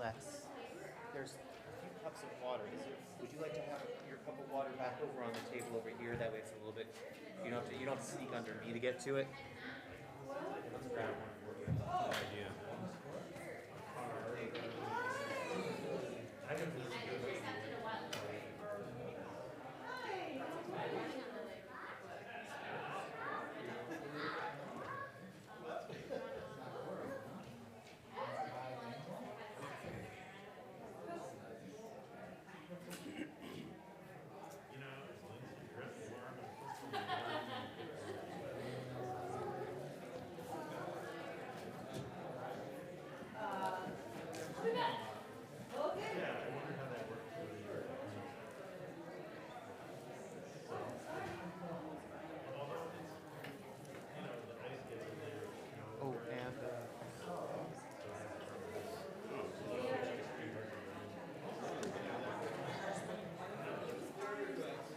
less. There's a few cups of water. Would you like to have your cup of water back over on the table over here? That way it's a little bit. You don't have to sneak under me to get to it. Let's grab one for you. Yeah. Oh, and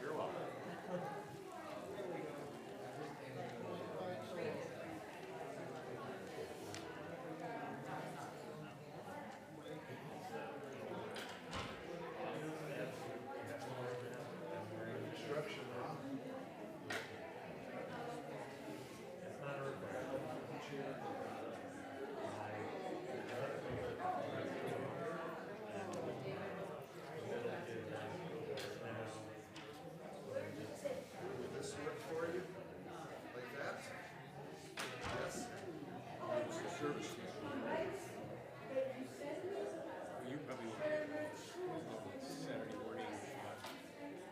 you're welcome. This work for you? Like that? Yes? Service. You probably would Saturday morning.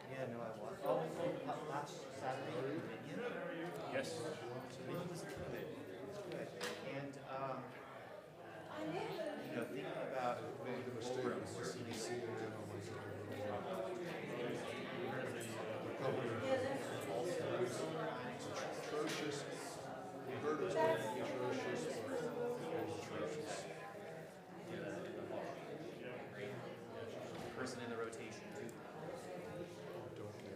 Yeah, no, I was. Last Saturday. Yes. So it was good. It was good. And thinking about Made the mistake of CDC and then on my atrocious. We heard it was going to be atrocious, but it was atrocious. person in the rotation too. Don't care.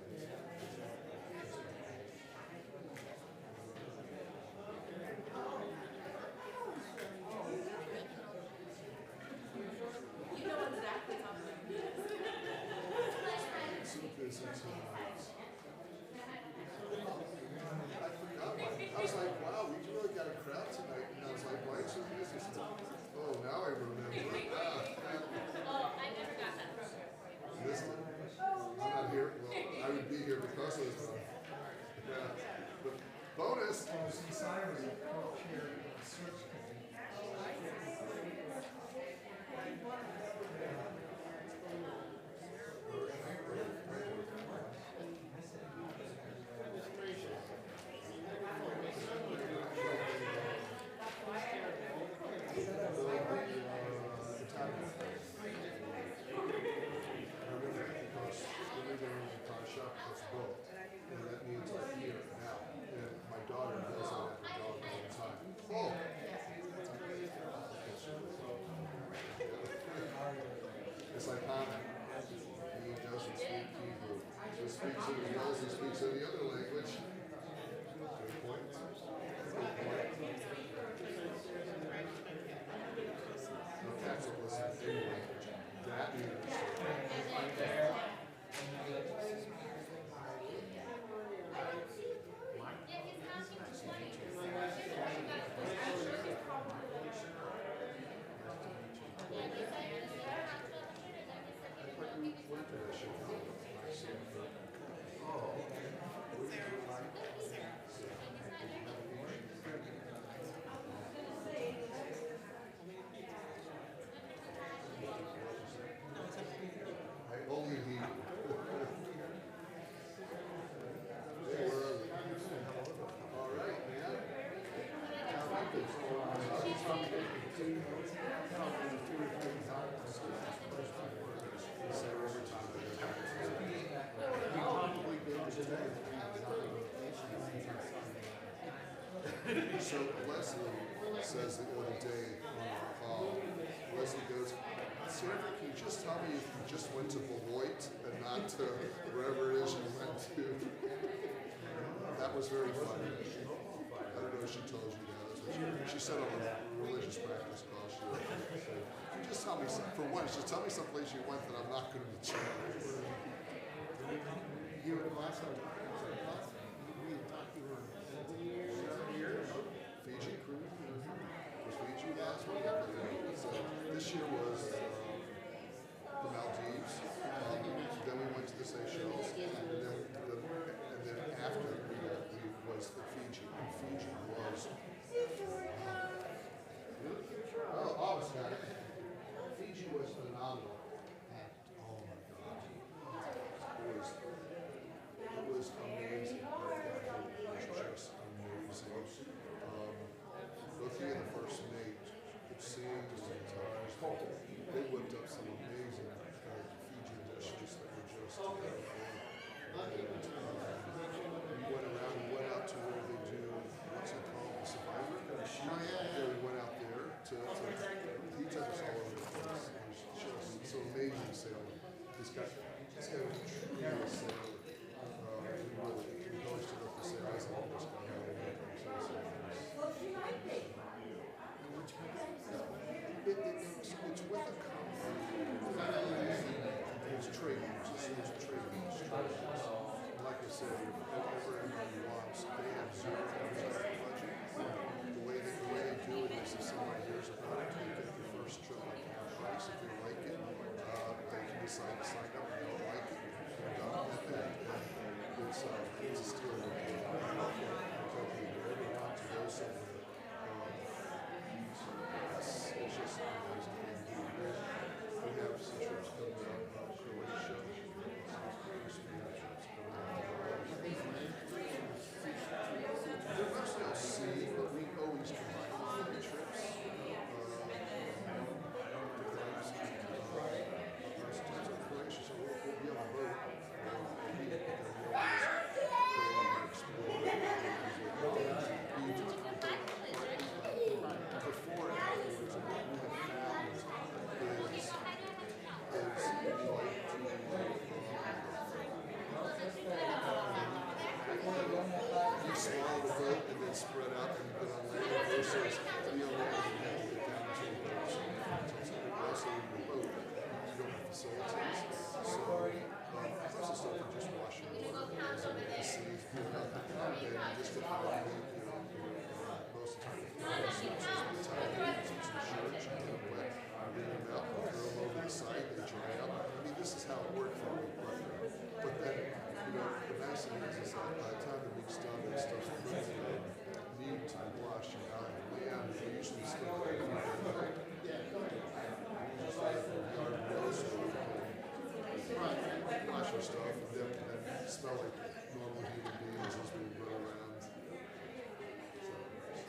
You know exactly how to do this. Some business and I forgot mine. I was like, wow, we really got a crowd tonight. And I was like, why is your business? Oh, now I remember. Oh, I never got that program for you. This one? I'm not here. Well, I would be here because of this one. Yeah. But bonus. Shop that's built, and that means like here now. And my daughter does that at the dog all the time. Oh! It's like Haman. He doesn't speak Hebrew. He speaks in he knows he speaks any other language. Good point. Good point. No Catholic listen to any language. That means only he. All right, man. So Leslie says the other day on our call, Leslie goes, Sarah, can you just tell me if you just went to Beloit and not to wherever it is you went to? That was very funny. I don't know if she told you that. She said on a religious practice call, she said, Just tell me some, for once, just tell me some place you went that I'm not going to be cheating. You were last time. We talked. You were Fiji cruise. Was Fiji last one? So this year was the Maldives. Then we went to the Seychelles. And then after we was the Fiji. And Fiji was. Fiji was phenomenal. Oh my God. It was amazing. It was just amazing. Looking at the first mate, it seemed they whipped up some amazing Fijian dishes that were just we went around, we went out to where they do, what's it called, the Survivor? We went out there to he took us all over the place. It was just so amazing sailing. This guy was truly a sailor. We always stood up to sailors and almost got out of it. It's with a company. It's trading. It's trading. Like I said, whatever anyone wants, they have zero budget. The way they do it is if somebody hears about it, they get their first trip at half price. If they like it, they can decide to sign up. If they don't like it, they're done with that. It's a steal. Everyone to go somewhere. It's just amazing. We have some trips coming up, Croatia. They're mostly at sea, but we always combine family trips. Croatia, so we'll be on a boat. Before and afterwards, what we have found you swallow the boat and then spread out and put on land versus be on land and have to get down to the boat. So also in the boat, you don't have facilities. So most of the stuff you just wash your water, the seas, and just to find most of the time, it's insurance, you get them wet, bring them out, throw them over the side, they dry out. I mean, this is how it worked for me. But then, the nice thing is that by the time the week's done, that stuff's pretty neat to wash and out. We usually still wash our stuff and then smell like normal human beings as we run around.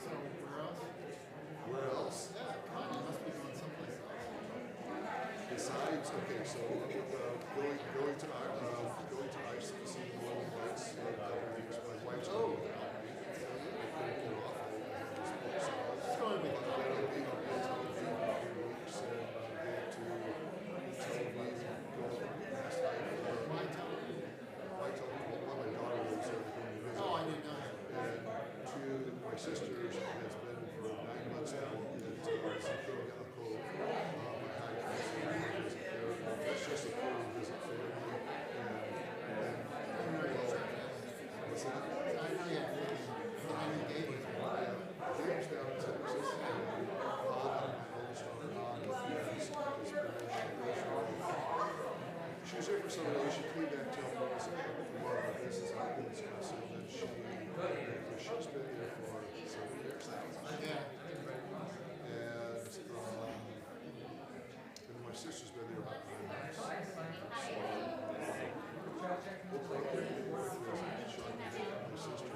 So where else? Where else? Yeah, come on, you must be going someplace else. Besides, okay, so going to Iceland, see the Northern Lights, my wife's going with me. I couldn't get off. It's going with you. I'll be on the Tel Aviv in 3 weeks and go to Tel Aviv, go last night. My television. My daughter lives there, going to visit. Oh, I didn't know that. And my sister has been for 9 months now at Santiago de la Cove. It's just a cool visit family. What's that? I know, yeah. I knew Dave was there. Dave's down in Texas. And my oldest daughter, she was here for some days. She came back to us from our business outfits. So then she's been here for 7 years now. Yeah. And my sister's been there about 9 months. So we'll take care of it with my sister.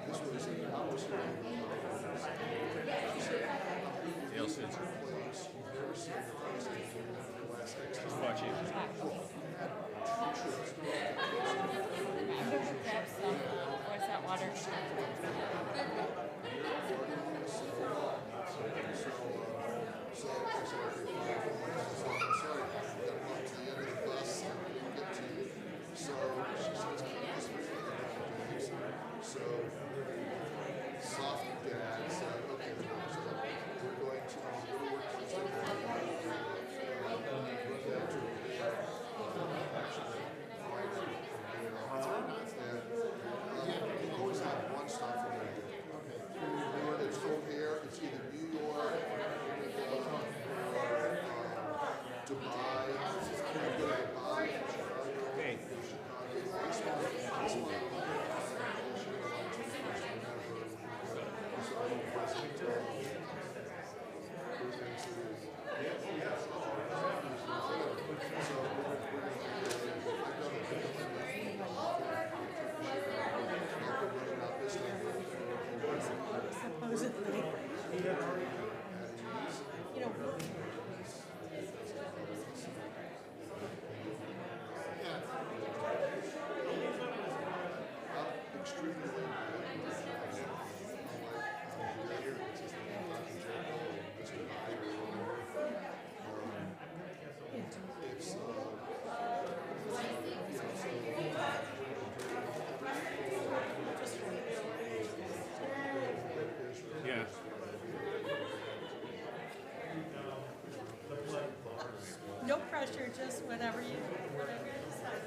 This was an hour's Dale Sins. place. You've never seen the place in the last X Just time. watching. Where's that water? So soft dad said, okay, so we're going to work Wednesday morning. Supposedly. You know, Yeah. no pressure, just whatever you decide.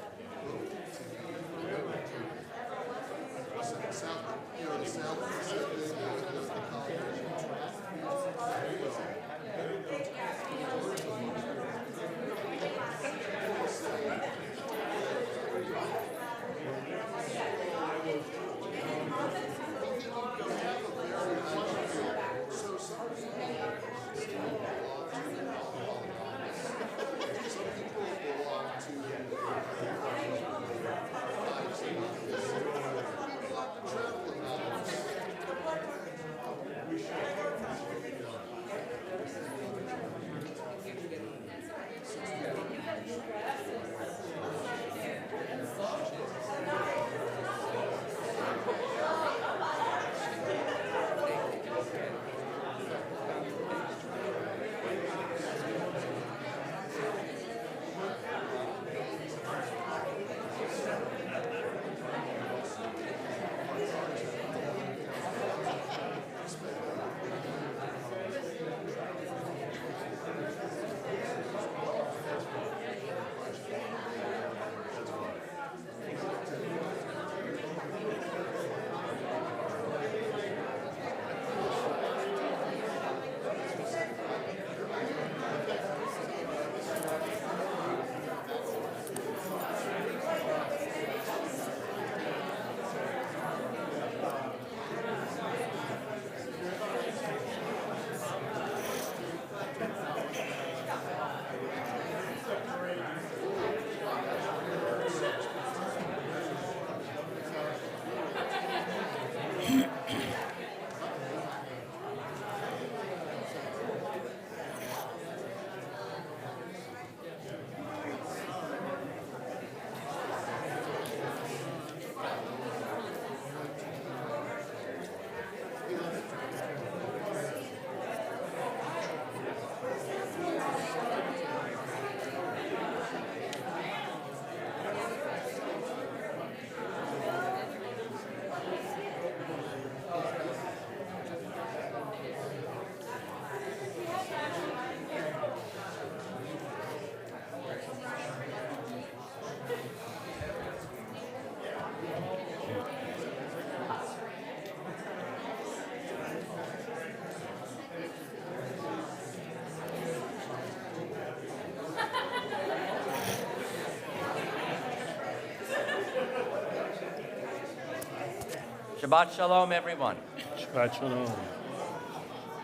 Shabbat Shalom, everyone. Shabbat Shalom.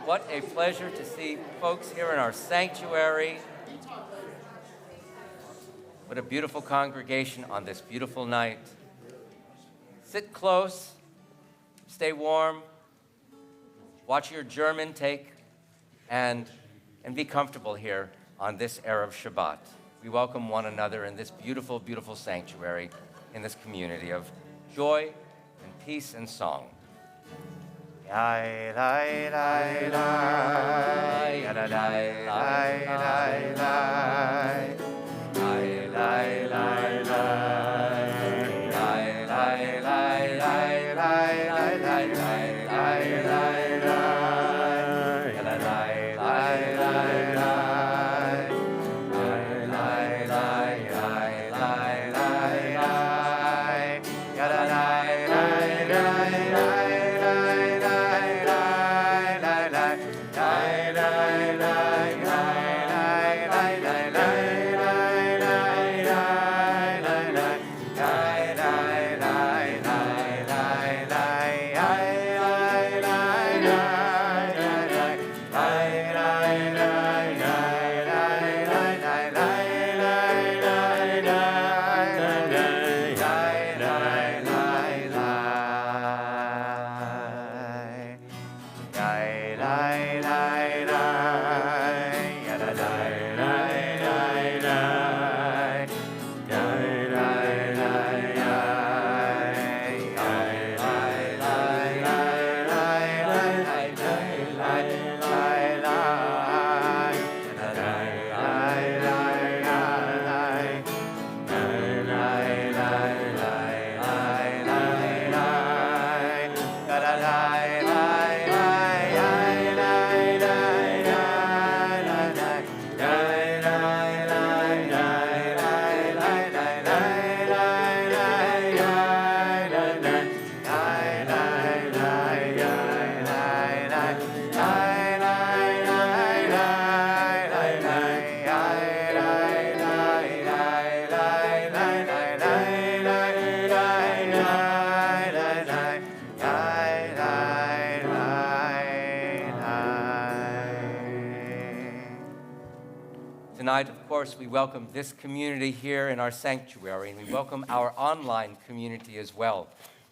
What a pleasure to see folks here in our sanctuary. What a beautiful congregation on this beautiful night. Sit close, stay warm, watch your germ intake, and be comfortable here on this Erev Shabbat. We welcome one another in this beautiful, beautiful sanctuary, in this community of joy and peace and song. Yai, lai, lai, lai, yada, lai, lai, lai, lai. Lai, lai, lai, lai. Lai, lai, lai, lai, lai, lai, lai, lai, lai, lai, lai. Yada, lai, lai, lai, lai. Lai, lai, lai, lai, lai, lai, lai. Yada, lai, lai, lai, lai. La course, we welcome this community here in our sanctuary, and we welcome our online community as well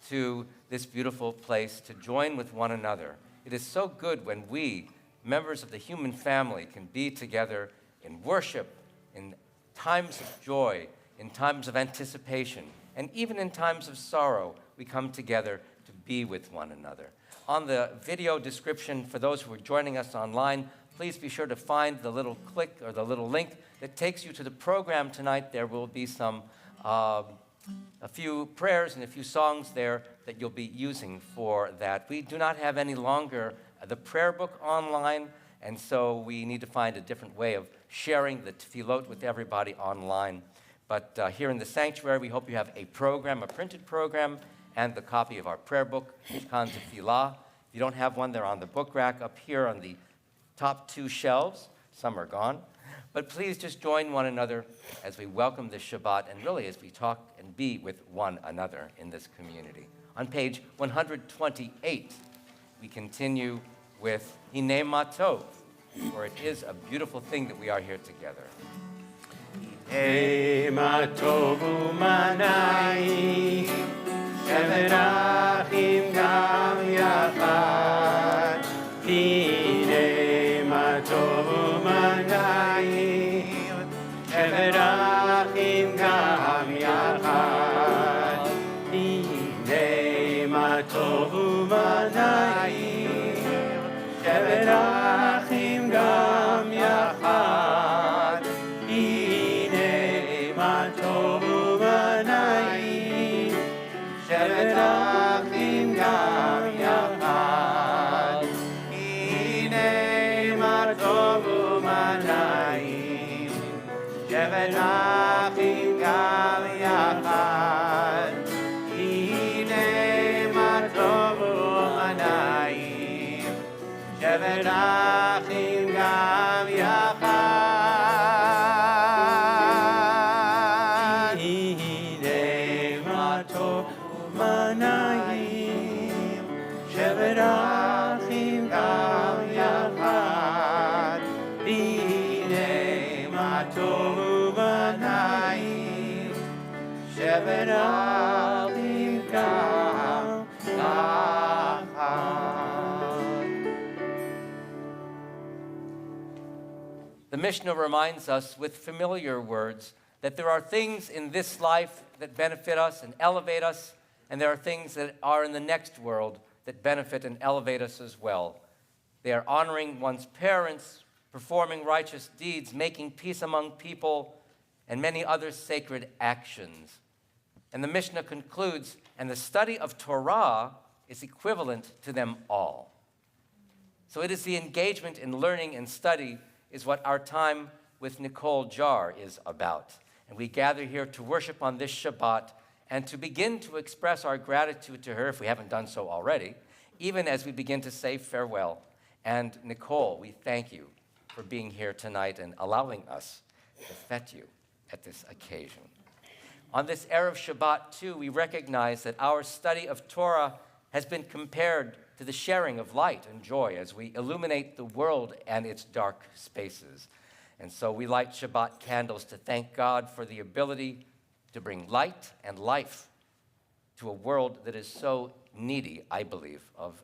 to this beautiful place to join with one another. It is so good when we, members of the human family, can be together in worship, in times of joy, in times of anticipation, and even in times of sorrow, we come together to be with one another. On the video description, for those who are joining us online, please be sure to find the little click or the little link that takes you to the program tonight. There will be a few prayers and a few songs there that you'll be using for that. We do not have any longer the prayer book online, and so we need to find a different way of sharing the tefillot with everybody online. But here in the sanctuary, we hope you have a program, a printed program, and the copy of our prayer book, Mishkan Tefillah. If you don't have one, they're on the book rack up here on the top 2 shelves. Some are gone. But please just join one another as we welcome this Shabbat and really as we talk and be with one another in this community. On page 128, we continue with Hinei Ma Tov, for it is a beautiful thing that we are here together. Hinei ma tov u'manayim, shevet achim gam yachad. Hinei ma tov u'manayim, shevet achim gam yachad. Hinei ma tov u'manayim, shevet achim gam yachad. Hinei ma tov u'manayim, shevet achim gam yachad. Hinei ma tov u'manayim, shevet achim gam yachad. Hinei ma tov u'manayim, shevet achim gam yachad. Hinei ma tov u'manayim, shevet achim gam yachad. Hinei ma tov u'manayim, shevet achim gam yachad. The Mishnah reminds us with familiar words that there are things in this life that benefit us and elevate us, and there are things that are in the next world that benefit and elevate us as well. They are honoring one's parents, performing righteous deeds, making peace among people, and many other sacred actions. And the Mishnah concludes, and the study of Torah is equivalent to them all. So it is the engagement in learning and study is what our time with Nicole Jar is about. And we gather here to worship on this Shabbat and to begin to express our gratitude to her, if we haven't done so already, even as we begin to say farewell. And Nicole, we thank you for being here tonight and allowing us to fet you at this occasion. On this Erev Shabbat, too, we recognize that our study of Torah has been compared to the sharing of light and joy as we illuminate the world and its dark spaces. And so we light Shabbat candles to thank God for the ability to bring light and life to a world that is so needy, I believe, of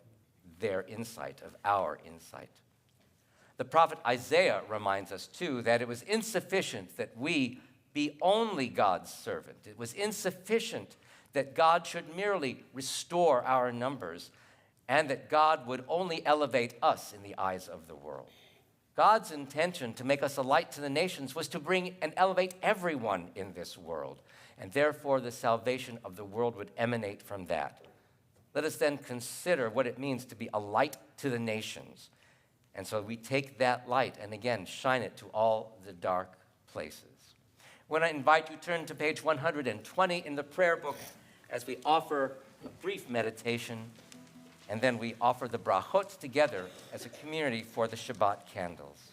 their insight, of our insight. The prophet Isaiah reminds us, too, that it was insufficient that we be only God's servant. It was insufficient that God should merely restore our numbers and that God would only elevate us in the eyes of the world. God's intention to make us a light to the nations was to bring and elevate everyone in this world, and therefore the salvation of the world would emanate from that. Let us then consider what it means to be a light to the nations. And so we take that light and again shine it to all the dark places. When I invite you, turn to page 120 in the prayer book as we offer a brief meditation, and then we offer the brachot together as a community for the Shabbat candles.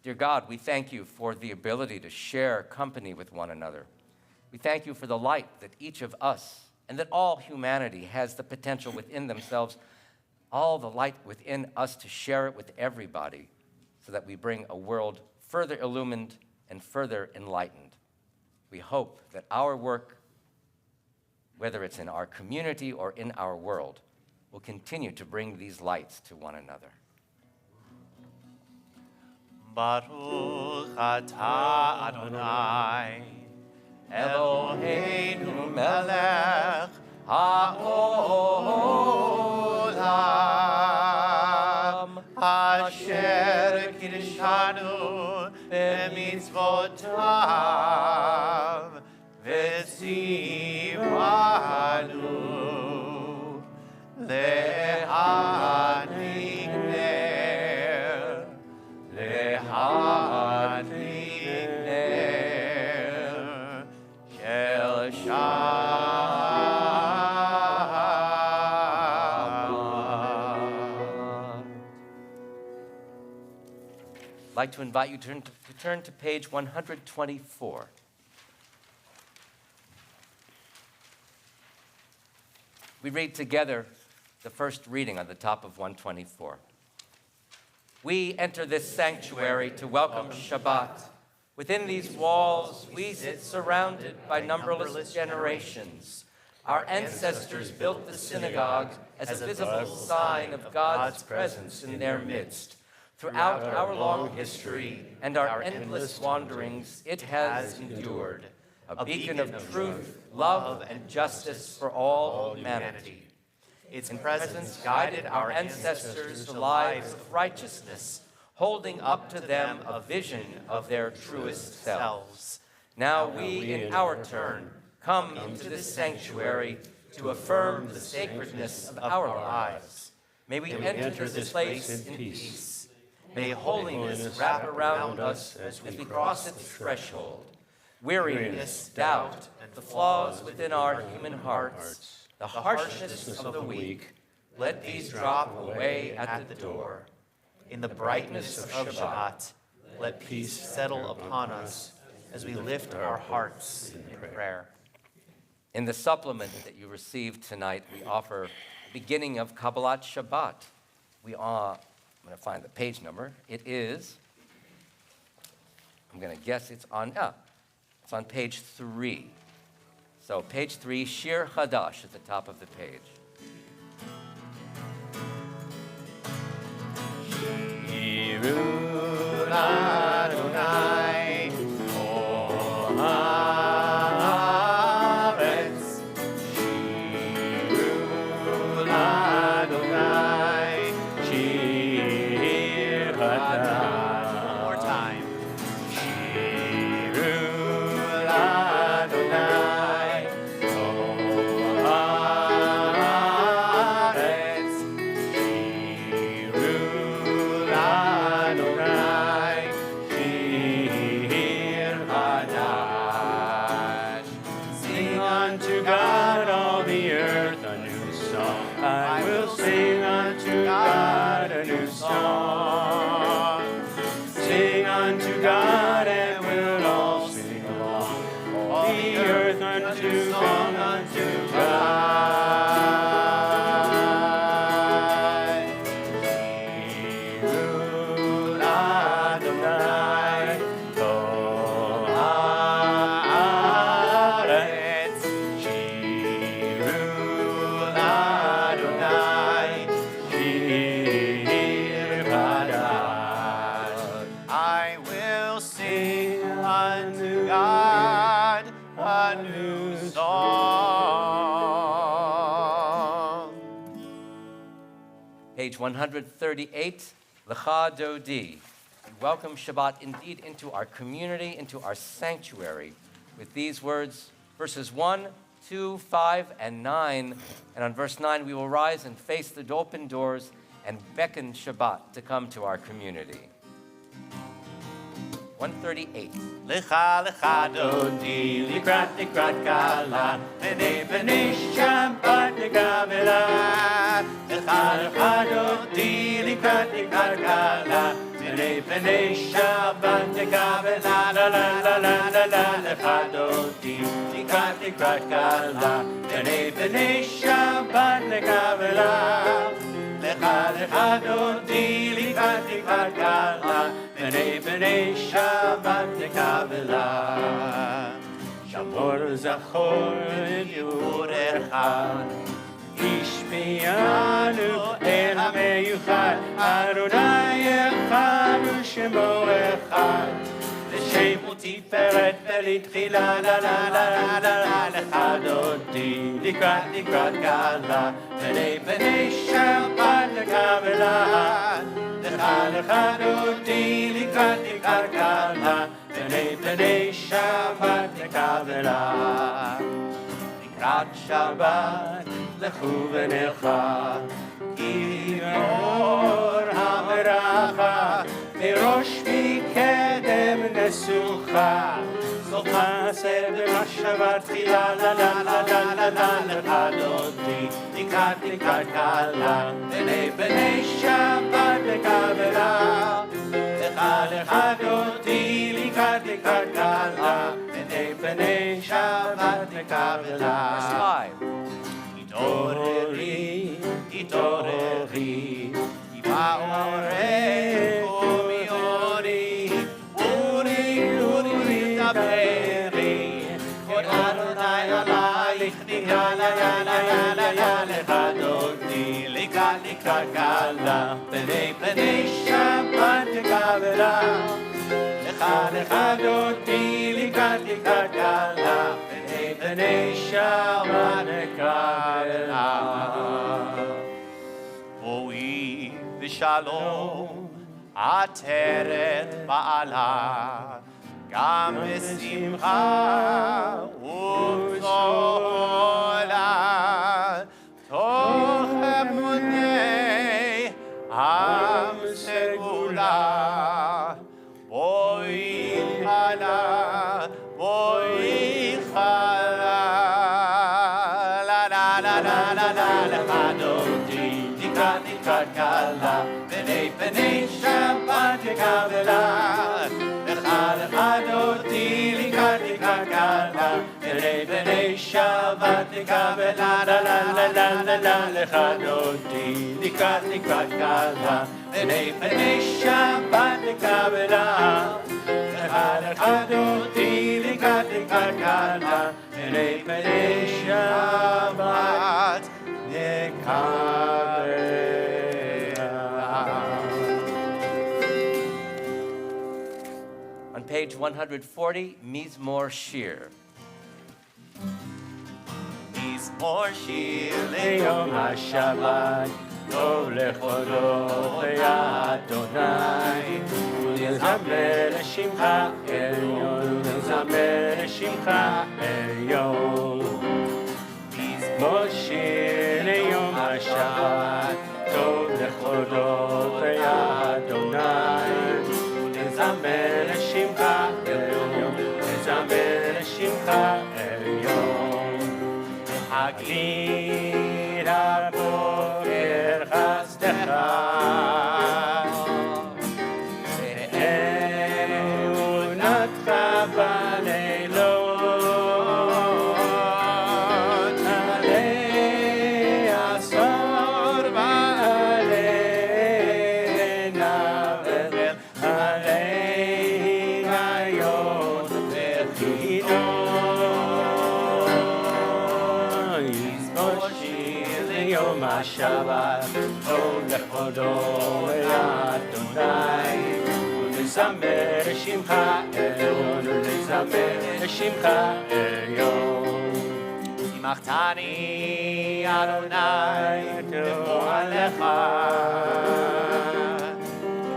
Dear God, we thank you for the ability to share company with one another. We thank you for the light that each of us and that all humanity has the potential within themselves, all the light within us to share it with everybody so that we bring a world further illumined and further enlightened. We hope that our work, whether it's in our community or in our world, will continue to bring these lights to one another. Baruch atah Adonai, Eloheinu melech haolam, asher kiddushanu b'mitzvotav, v'tzivanu le'adlik ner, le'adlik ner, shel Shabbat. I'd like to invite you to turn to page 124. We read together the first reading on the top of 124. We enter this sanctuary to welcome Shabbat. Within these walls, we sit surrounded by numberless generations. Our ancestors built the synagogue as a visible sign of God's presence in their midst. Throughout our long history and our endless wanderings, it has endured, a beacon of truth, love, and justice for all humanity. Its presence guided our ancestors to lives of righteousness, holding up to them a vision of their truest selves. Now we, in our turn, come into this sanctuary to affirm the sacredness of our lives. May we enter this place in peace. May holiness wrap around us as we cross its threshold. Weariness, doubt, the flaws within our human hearts, the harshness of the weak, let these drop away at the door. In the brightness of Shabbat, let peace settle upon us as we lift our hearts in prayer. In the supplement that you received tonight, we offer the beginning of Kabbalat Shabbat. I'm going to find the page number. It is, I'm going to guess it's on page 3. So page 3, Shir Chadash at the top of the page. Shirul Adonai, Kol haaretz. Shirul Adonai, Shir Chadash. One more time. Shirul Adonai, Kol haaretz. Shirul Adonai, Shir Chadash. Sing unto God, all the earth, a new song. I will sing unto God a new song. Sing unto God, and we'll all sing along. All the earth unto song unto God. Shirul Adonai, Kol haaretz. Shirul Adonai, Shir Chadash. I will sing unto God a new song. Page 138, Lecha Dodi. We welcome Shabbat indeed into our community, into our sanctuary, with these words, verses 1, 2, 5, and 9. And on verse 9, we will rise and face the open doors and beckon Shabbat to come to our community. 138. Lecha lecha dodi, likrat likrat kala, b'nei Shabbat nekavela. Lecha lecha dodi, likrat likrat kala, b'nei Shabbat nekavela. La la la la la la la לכד אותי לקראת כלה, בני שבת לקבלה. לכד אותי לקראת כלה, בני שבת לקבלה. שמור זכור דיבורך, השפיענו אל המיוחד, אדוני אחד ושמו אחד. לשם ותפארת ולתחילה, לה לה לה לה, לכד אותי לקראת כלה, בני שבת לקבלה. לכד אותי לקראת כלה, בני שבת לקבלה. לקראת שבת לכו ונלכה, כי מאור הברכה, מראש מקדם נסוכה. זאת מעשה במחשבה תחילה, לה לה לה לה לה, לכד אותי לקראת כלה, בני שבת לקבלה. לכד אותי לקראת כלה, בני שבת לקבלה. התעוררי, התעוררי, כי באורך ומיורי, אורי דברי, עוד אדוני עלייך ניגע, לכד אותי לקראת כלה, בני שבת לקבלה. לכד אותי לקראת כלה, בני שבת לקבלה. בואי בשלום עטרת בעלה, גם בשמחה ובצהלה, תוך אמוני עם סגולה. בואי חלה, בואי חלה, לה לה לה לה לה לה, לכד אותי לקראת כלה, בני שבת לקבלה. לכד אותי לקראת כלה, בני שבת לקבלה. לה לה לה לה לה לה, לכד אותי לקראת כלה, בני שבת לקבלה. לכד אותי לקראת כלה, בני שבת לקבלה. On page 140, Mizmor Shir. מזמור שיר ליום השבת, טוב לכבודו אדוני. ולזמר לשמך עליון, ולזמר לשמך עליון. מזמור שיר ליום השבת, טוב לכבודו אדוני. ולזמר לשמך עליון, ולזמר לשמך עליון. הגליל הבוקר חסדך, ואמונתך בלילות, עלי עשור ועלי נבל, עלי היום וחידון. יום השבת, טוב לכבודו אדוני. ולזמר לשמך עליון, ולזמר לשמך עליון. שמחתני אדוני תבוא עליך,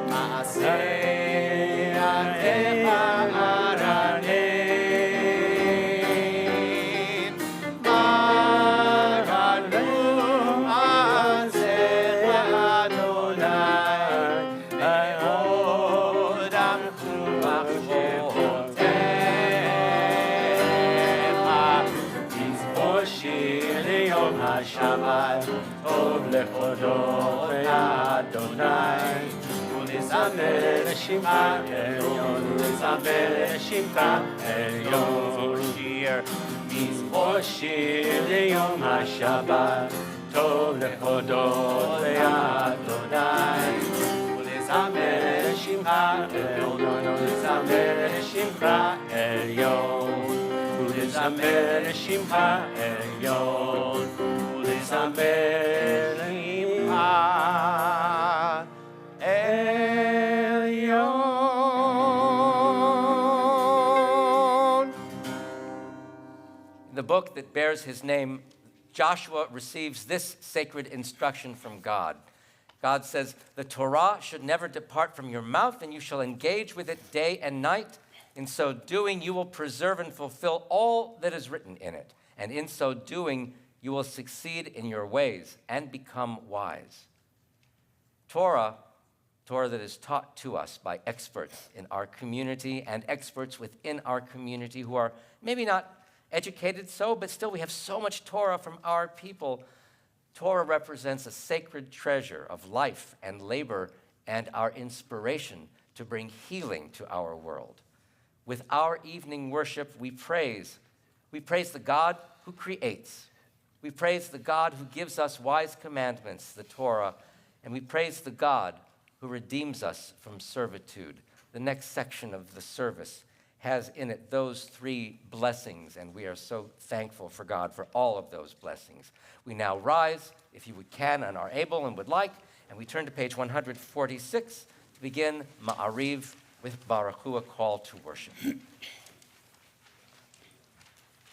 מעשה ידיך השבת, טוב לכבודו אדוני. ולזמר לשמך עליון, ולזמר לשמך עליון. מזמור שיר ליום השבת, טוב להודות לאדוני. ולזמר לשמך עליון, ולזמר לשמך עליון. ולזמר לשמך עליון, ולזמר לשמך עליון. In the book that bears his name, Joshua receives this sacred instruction from God. God says, the Torah should never depart from your mouth, and you shall engage with it day and night. In so doing, you will preserve and fulfill all that is written in it. And in so doing, you will succeed in your ways and become wise. Torah that is taught to us by experts in our community and experts within our community who are maybe not educated but still we have so much Torah from our people. Torah represents a sacred treasure of life and labor and our inspiration to bring healing to our world. With our evening worship, we praise the God who creates. We praise the God who gives us wise commandments, the Torah, and we praise the God who redeems us from servitude. The next section of the service has in it those three blessings, and we are so thankful for God for all of those blessings. We now rise, if you can and are able and would like, and we turn to page 146 to begin Ma'ariv with Baruch Hu, a call to worship.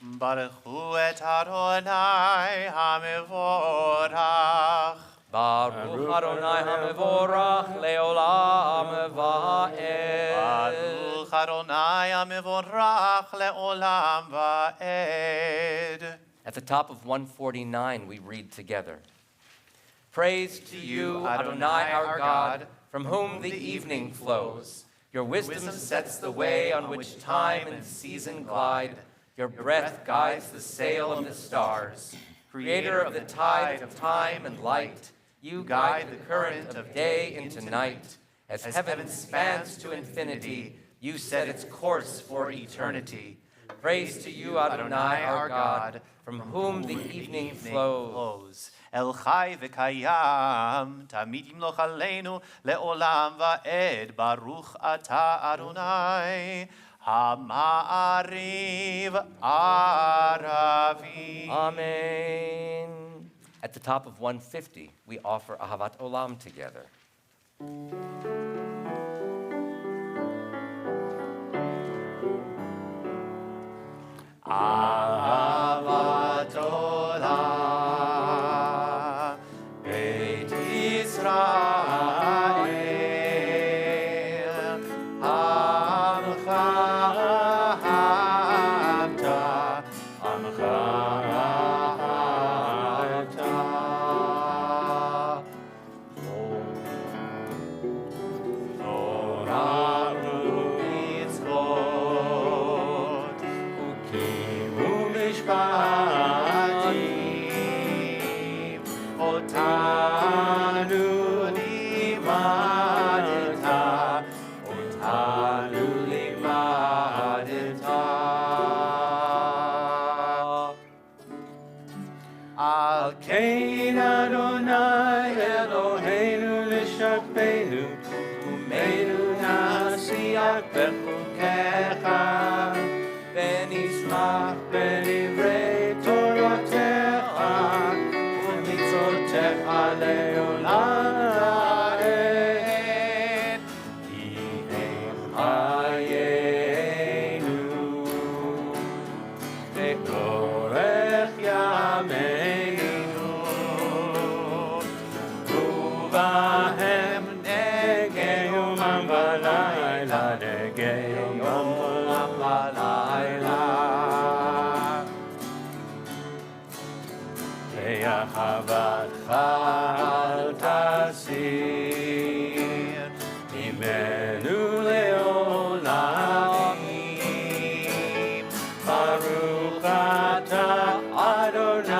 Baruch Hu et Adonai HaMevorach. Baruch Adonai HaMevorach le'olam va'ed. Baruch Adonai HaMevorach le'olam va'ed. At the top of 149, we read together. Praise to you, Adonai our God, from whom the evening flows. Your wisdom sets the way on which time and season glide. Your breath guides the sail of the stars. Creator of the tide of time and light, you guide the current of day into night. As heaven spans to infinity, you set its course for eternity. Praise to you, Adonai our God, from whom the evening flows. El Chai v'Kayam, Tamid Yimloch Aleinu, Le'olam va'ed, Baruch Ata Adonai, HaMa'ariv Aravi. Amen. At the top of 150, we offer Ahavat Olam together. Ahavat Olam, Beit Yisrael, Amcha Ahavta, Amcha Ahavta. Torah u'mitzvot, Mishpatim, Otanu limadeta, Otanu limadeta. Al Kain Adonai Eloheinu l'shakbeinu, Umeinu nasiach bechukecha, ונשמח בדברי תורתך ומצוותיך לעולם ועד. כי הם חיינו לאורך ימינו, ובהם נגע יומם ולילה, נגע יומם ולילה. אהבתך אל תסיר ממנו לעולם. ברוך אתה אדוני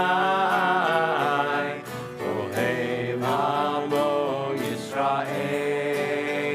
אוהב עמו ישראל.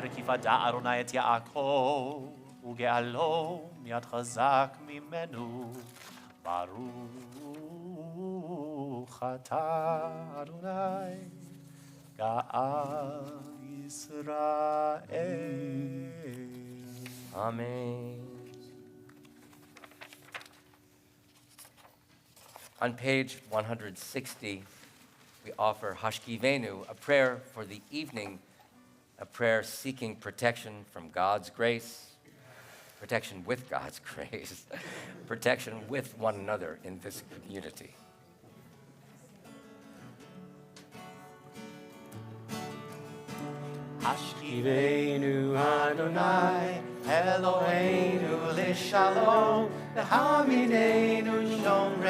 אמר כי פדה אדוני את יעקב וגאלו מיד חזק ממנו ברוך אתה אדוני גאל ישראל. Amen. On page 160, we offer Hashkivenu, a prayer for the evening, a prayer seeking protection from God's grace, protection with God's grace, protection with one another in this community. Hashkivenu Adonai Eloheinu l'shalom v'hamidenu shomreinu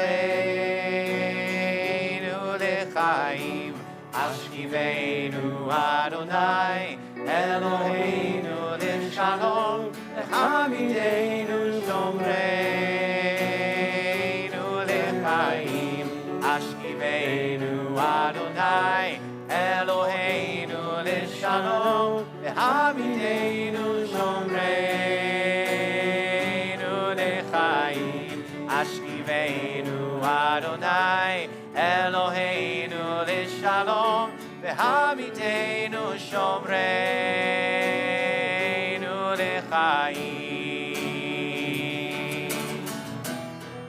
l'chaim. Hashkivenu Adonai Eloheinu l'shalom v'hamidenu shomreinu l'chaim. Hashkivenu Adonai Eloheinu l'shalom v'hamidenu shomreinu l'chaim. Ashkivenu Adonai Eloheinu l'shalom v'hamidenu shomreinu l'chaim.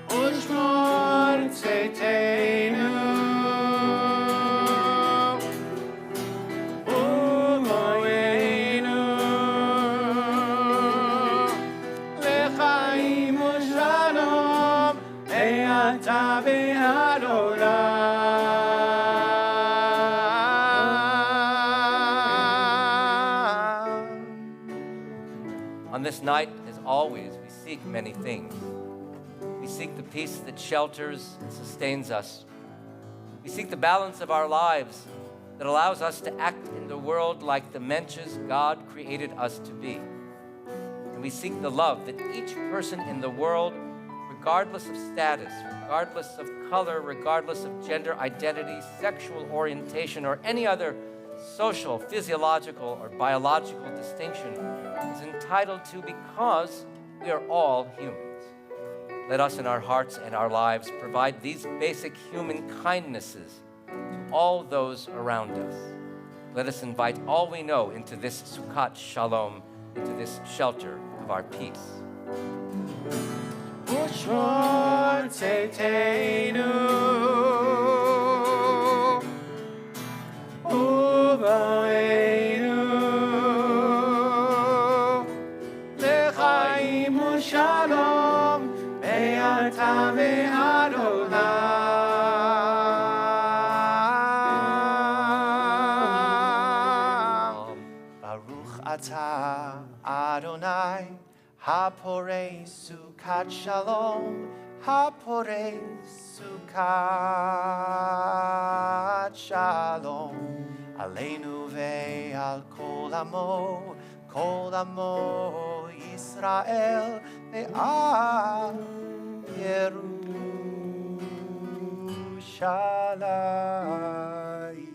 Ushmor tzeteinu On this night, as always, we seek many things. We seek the peace that shelters and sustains us. We seek the balance of our lives that allows us to act in the world like the mensches God created us to be. And we seek the love that each person in the world, regardless of status, regardless of color, regardless of gender identity, sexual orientation, or any other social, physiological, or biological distinction, is entitled to because we are all humans. Let us in our hearts and our lives provide these basic human kindnesses to all those around us. Let us invite all we know into this Sukkot Shalom, into this shelter of our peace. Ushmor tzeteinu uvoeinu l'chaim u'shalom ve'ata ve'adolam. Baruch atah Adonai Haporei Sukkot Shalom, Haporei Sukkot Shalom, Aleinu ve'al kol amo Yisrael ve'al Yerushalayim.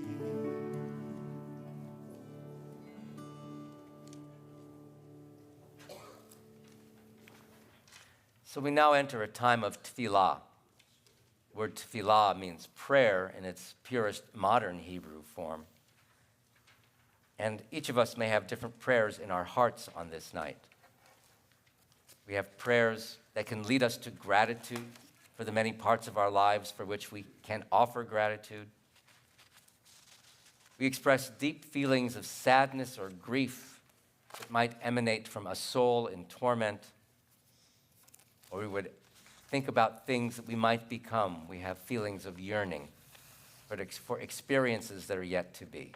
So we now enter a time of tefillah. The word tefillah means prayer in its purest modern Hebrew form. And each of us may have different prayers in our hearts on this night. We have prayers that can lead us to gratitude for the many parts of our lives for which we can offer gratitude. We express deep feelings of sadness or grief that might emanate from a soul in torment. Or we would think about things that we might become. We have feelings of yearning for experiences that are yet to be.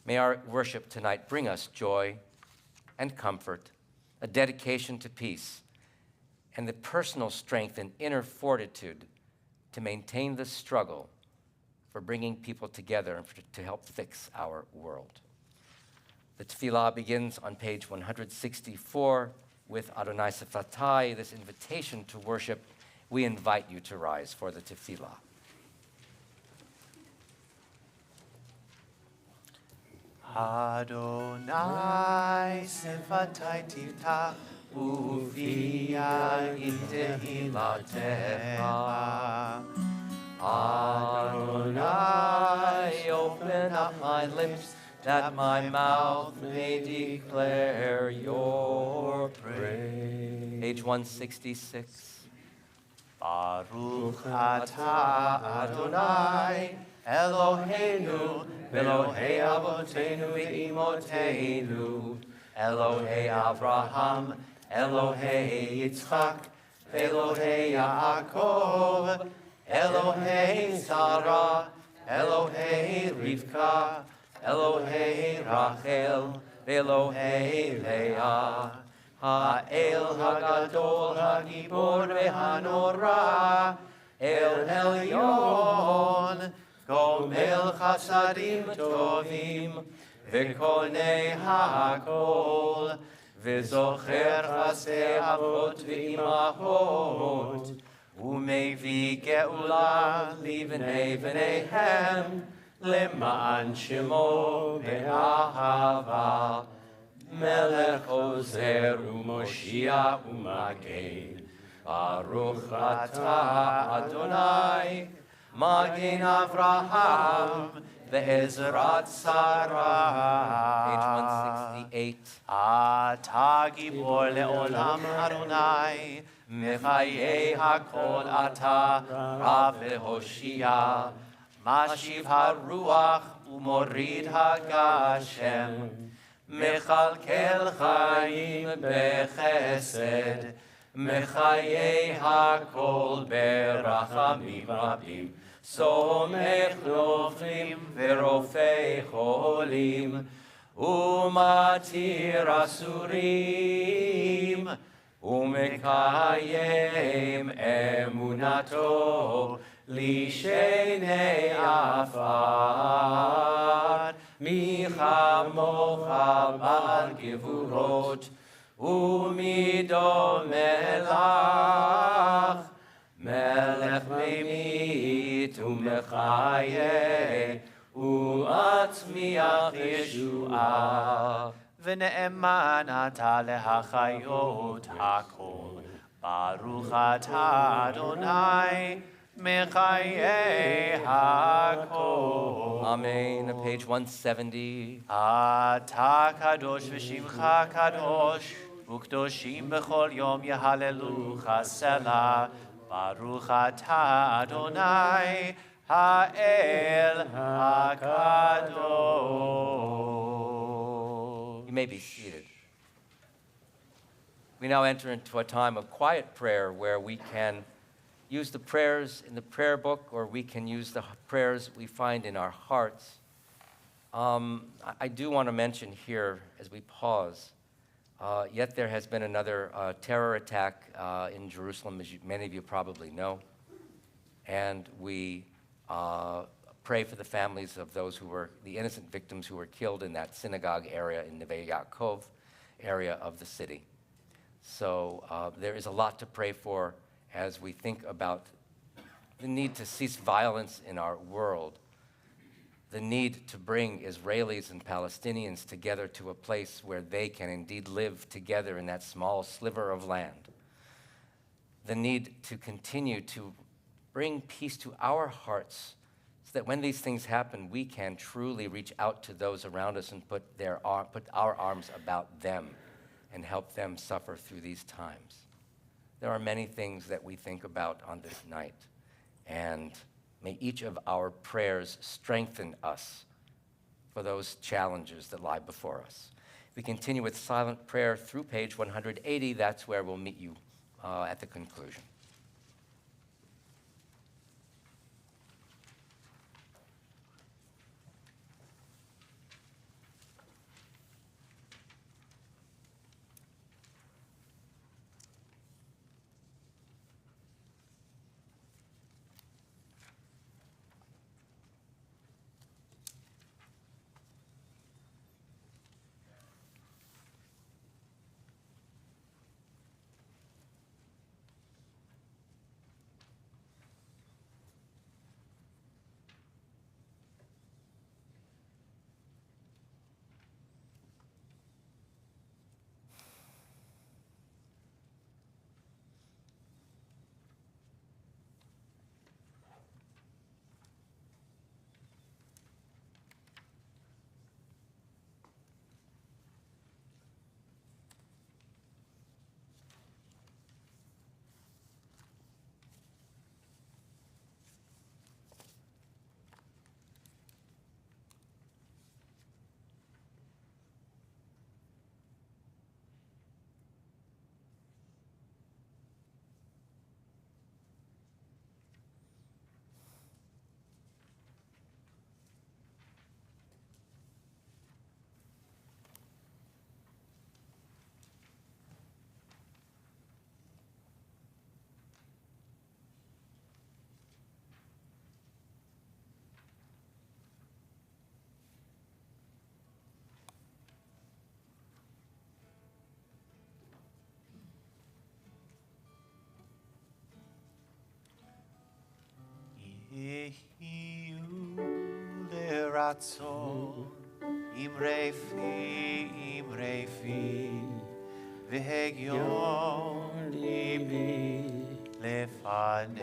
May our worship tonight bring us joy and comfort, a dedication to peace, and the personal strength and inner fortitude to maintain the struggle for bringing people together and to help fix our world. The tefillah begins on page 164 with Adonai Sefatai, this invitation to worship. We invite you to rise for the tefillah. Adonai sifatai tivtach ufia intehilatecha. Adonai, open up my lips, that my mouth may declare your praise. Page 166. Baruch atah Adonai Eloheinu Elohei Avotenu ve'imotenu Elohei Avraham Elohei Yitzchak Elohei Yaakov Elohei Sarah Elohei Rivka Elohei Rachel Elohei Leah Ha'el Hagadol Hagibor ve'hanora El Elyon Gomel Chasadim Tovim Ve'konei Ha'akol Ve'zocher Chasei Avot ve'imahot U'mevi Geula Livnei v'neihem Le'ma'an Shemo be'ahava Melech Ozer u'Moshiach u'Magen Baruch atah Adonai Magen Avraham ve'ezrat Sarah. Page 168. Atah gibor le'olam Adonai Mechayei hakol atah Rav ve'Hoshia Mashiv haruach u'morid hagashem Mechalkel chayim bechesed Mechayei hakol berachamim rabim Somech noflim verofei cholim Umatir asurim Umekayem emunato Lishenei afar Mi chamocha bal gevurot Umido melach Melech memit umechaye U'atzmiach Yeshua V'ne'eman ata lehachayot hakol Baruch atah Adonai Mechayei hakol. Amen. Page 170. Ata kadosh v'shimcha kadosh U'kdoshim b'chol yom yehalelucha selah Baruch atah Adonai ha'el hakadosh. You may be seated. We now enter into a time of quiet prayer where we can use the prayers in the prayer book, or we can use the prayers we find in our hearts. I do want to mention here, as we pause, yet there has been another terror attack in Jerusalem, as many of you probably know. And we pray for the families of those who were, the innocent victims who were killed in that synagogue area in Neve Yaakov area of the city. So there is a lot to pray for as we think about the need to cease violence in our world, the need to bring Israelis and Palestinians together to a place where they can indeed live together in that small sliver of land, the need to continue to bring peace to our hearts so that when these things happen, we can truly reach out to those around us and put our arms about them and help them suffer through these times. There are many things that we think about on this night, and may each of our prayers strengthen us for those challenges that lie before us. We continue with silent prayer through page 180. That's where we'll meet you at the conclusion. יהיו לרצון אמרי פי והגיון ליבי לפניך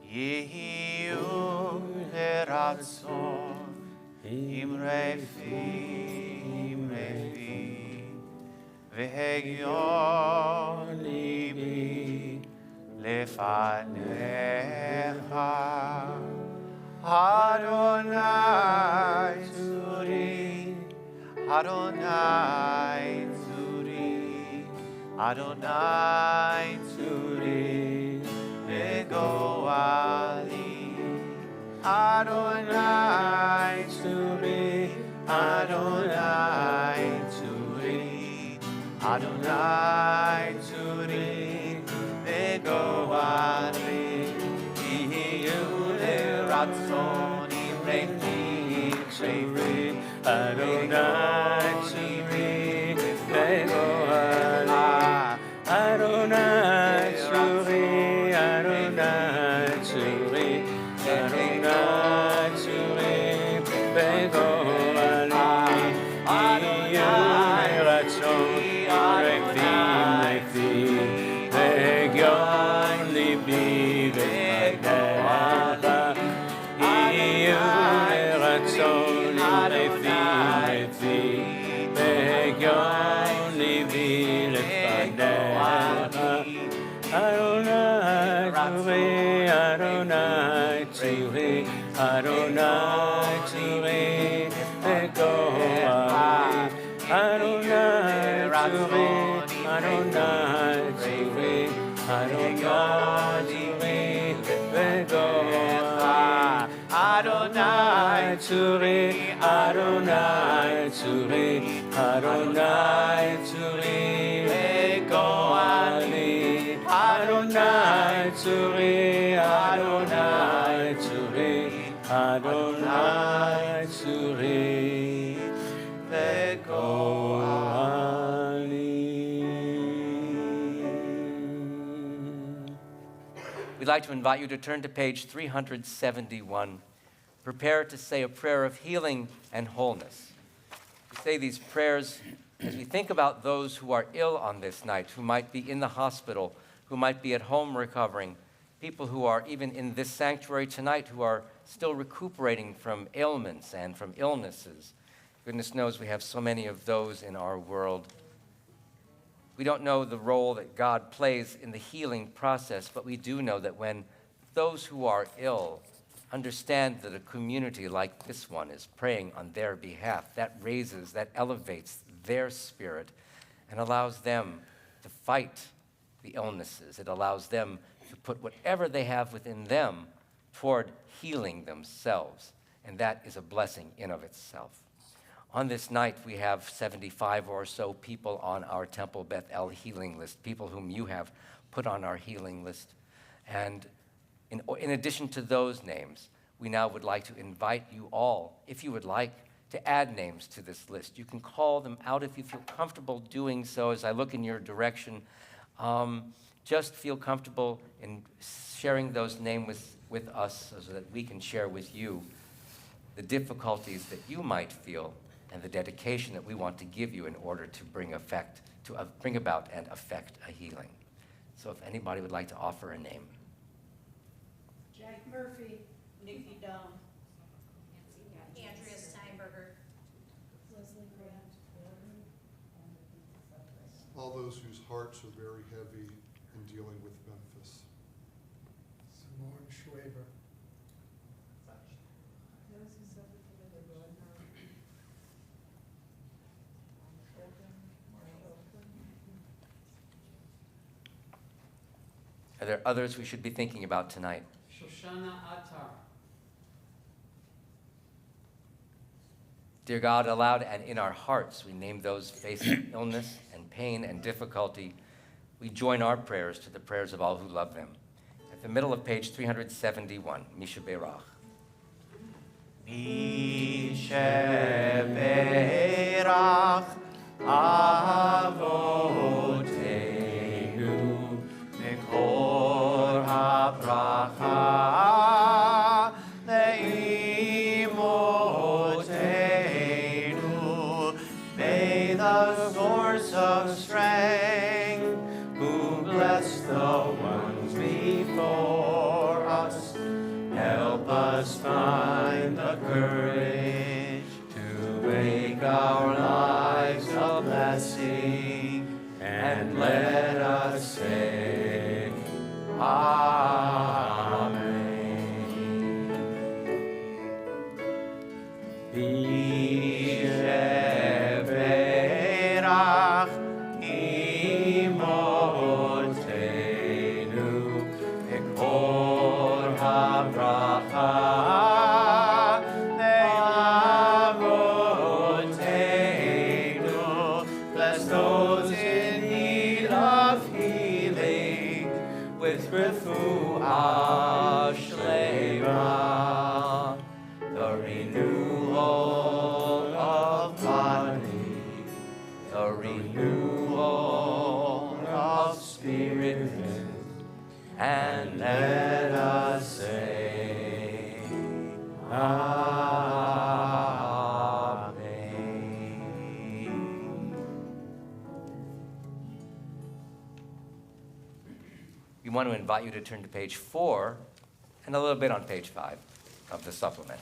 יהיו לרצון אמרי פי והגיון ליבי לפניך Adonai Tzuri, Adonai Tzuri, Adonai Tzuri, Begoali. Adonai Tzuri, Adonai Tzuri, Adonai Tzuri, Begoali. Ratzon imrechi tzuri Adonai tzuri ve'goali Adonai tzuri Adonai tzuri Adonai tzuri ve'goali Adonai ratzon imrechi ve'gion libi Adonai Tzuri, Begoali. Adonai Tzuri, Adonai Tzuri, Adonai Tzuri, Begoali. Adonai Tzuri, Adonai Tzuri, Adonai Tzuri, Begoali. Adonai Tzuri, Adonai Tzuri, Adonai Tzuri ve'goali. We'd like to invite you to turn to page 371. Prepare to say a prayer of healing and wholeness. We say these prayers as we think about those who are ill on this night, who might be in the hospital, who might be at home recovering, people who are even in this sanctuary tonight who are still recuperating from ailments and from illnesses. Goodness knows we have so many of those in our world. We don't know the role that God plays in the healing process, but we do know that when those who are ill understand that a community like this one is praying on their behalf, that raises, that elevates their spirit and allows them to fight the illnesses. It allows them to put whatever they have within them toward healing themselves, and that is a blessing in of itself. On this night, we have 75 or so people on our Temple Beth El healing list, people whom you have put on our healing list. And in addition to those names, we now would like to invite you all, if you would like, to add names to this list. You can call them out if you feel comfortable doing so. As I look in your direction, just feel comfortable in sharing those names with us so that we can share with you the difficulties that you might feel and the dedication that we want to give you in order to bring about and affect a healing. So if anybody would like to offer a name. Jack Murphy, Nikki Down, Andrea Steinberger. Leslie Grant, All those whose hearts are very heavy in dealing with Memphis. Simone Schwaber. Are there others we should be thinking about tonight? Shoshana Attar. Dear God, aloud and in our hearts, we name those facing illness and pain and difficulty. We join our prayers to the prayers of all who love them. At the middle of page 371, Misha Beirach. Misha Beirach Avoteinu Mekor us find the courage to make our lives a blessing, and let us say, Amen. V'sheberach imotenu ekor habracha le'avotenu. Bless those in need of healing with refuah shlema, the renewal of body, the renewal of spirit, and let us say, Amen. We want to invite you to turn to page 4 and a little bit on page 5 of the supplement.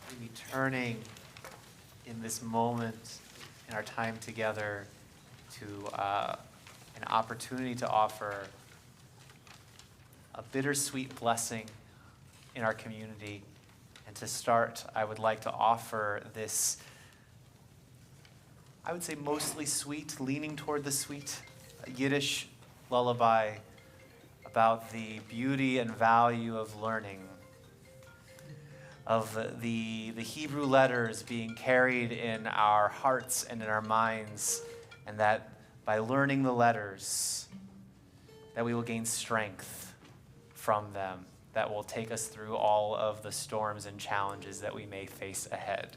We'll be turning in this moment in our time together to an opportunity to offer a bittersweet blessing in our community. And to start, I would like to offer this, I would say mostly sweet, leaning toward the sweet, Yiddish lullaby about the beauty and value of learning, of the Hebrew letters being carried in our hearts and in our minds, and that by learning the letters, that we will gain strength from them that will take us through all of the storms and challenges that we may face ahead.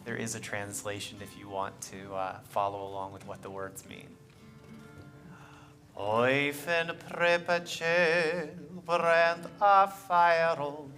There is a translation if you want to follow along with what the words mean. Oifen prepace brennt a Feierl,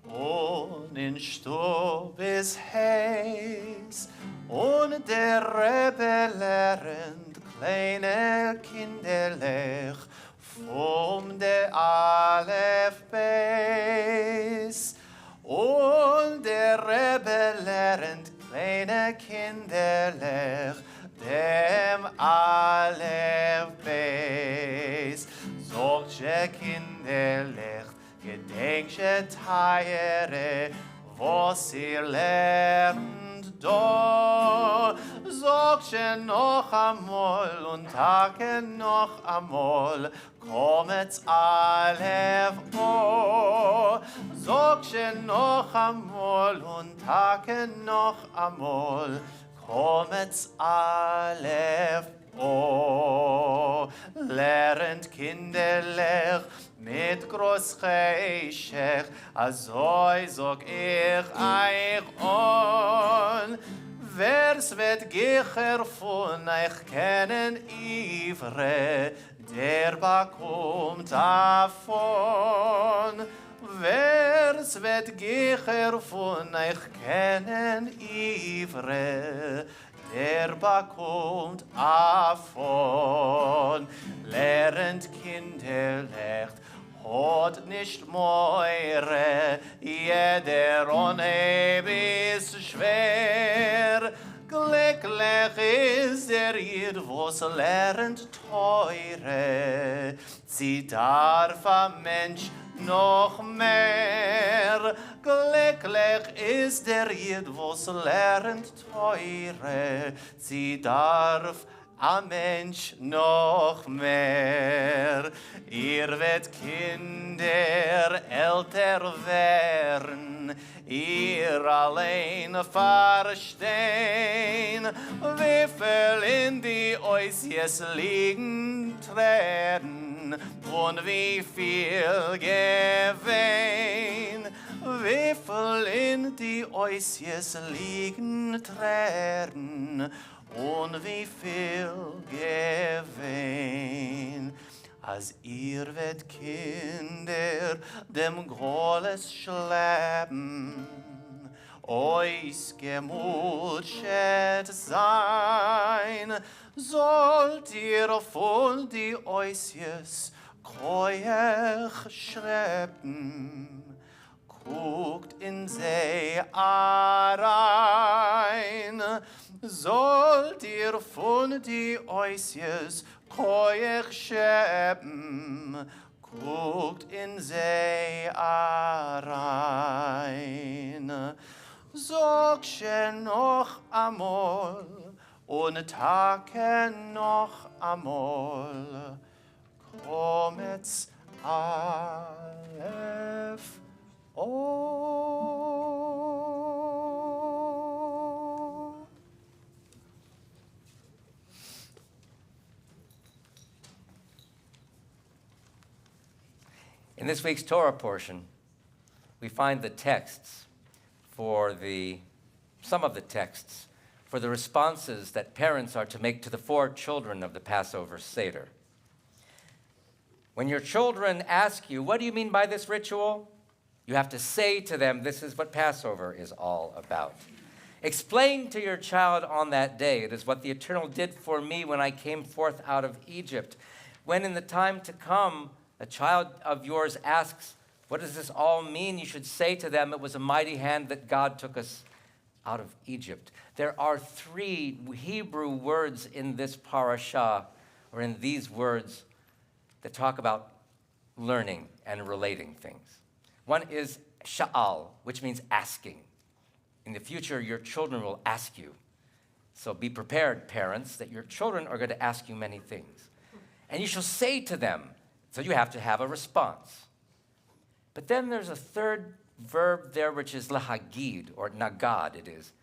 und in Stub ist heiß, und der Rebbe lernt kleine Kinderlich vom der Aleph Beis. Und der Rebbe lernt kleine Kinderlich dem Aleph Beis. Solche Kinderlich, gedenkche Teire, was ihr lernt do. Solche noch amol und Tage noch amol, komet's Aleph O. Solche noch amol und Tage noch amol, komet's Aleph O. Lernt kinderlich mit groß Cheshech, azoi sog ich euch on. Wer's wird Gicher von euch kennen Ivre, der bekommt davon. Wer's wird Gicher von euch kennen Ivre, der bekommt davon. Lernt kinderlich, hat nicht meure, jeder ohne ist schwer. Glücklich ist der Jid, was lernt teure. Sie darf ein Mensch noch mehr. Glücklich ist der Jid, was lernt teure. Sie darf ein Mensch noch mehr. Ihr werdet Kinder älter werden, ihr allein verstehen, wie viel in die Äußers liegen Tränen und wie viel Gewinn. Wie viel in die Äußers liegen Tränen und wie viel Gewinn. Als ihr werdet Kinder dem Goles schleppen, ois gemulchet sein, sollt ihr von die oisjes koech schreppen, guckt in see arein, sollt ihr von die oisjes koech schreppen, guckt in see arein. Sog noch amol und Tage noch amol, komet's Alef O. In this week's Torah portion, we find the texts some of the texts for the responses that parents are to make to the 4 children of the Passover Seder. When your children ask you, what do you mean by this ritual? You have to say to them, this is what Passover is all about. Explain to your child on that day, it is what the Eternal did for me when I came forth out of Egypt. When in the time to come, a child of yours asks, what does this all mean? You should say to them, it was a mighty hand that God took us out of Egypt. There are 3 Hebrew words in this parashah, or in these words, that talk about learning and relating things. One is sha'al, which means asking. In the future, your children will ask you. So be prepared, parents, that your children are going to ask you many things. And you shall say to them, so you have to have a response. But then there's a 3rd verb there, which is lahagid, or nagad it is.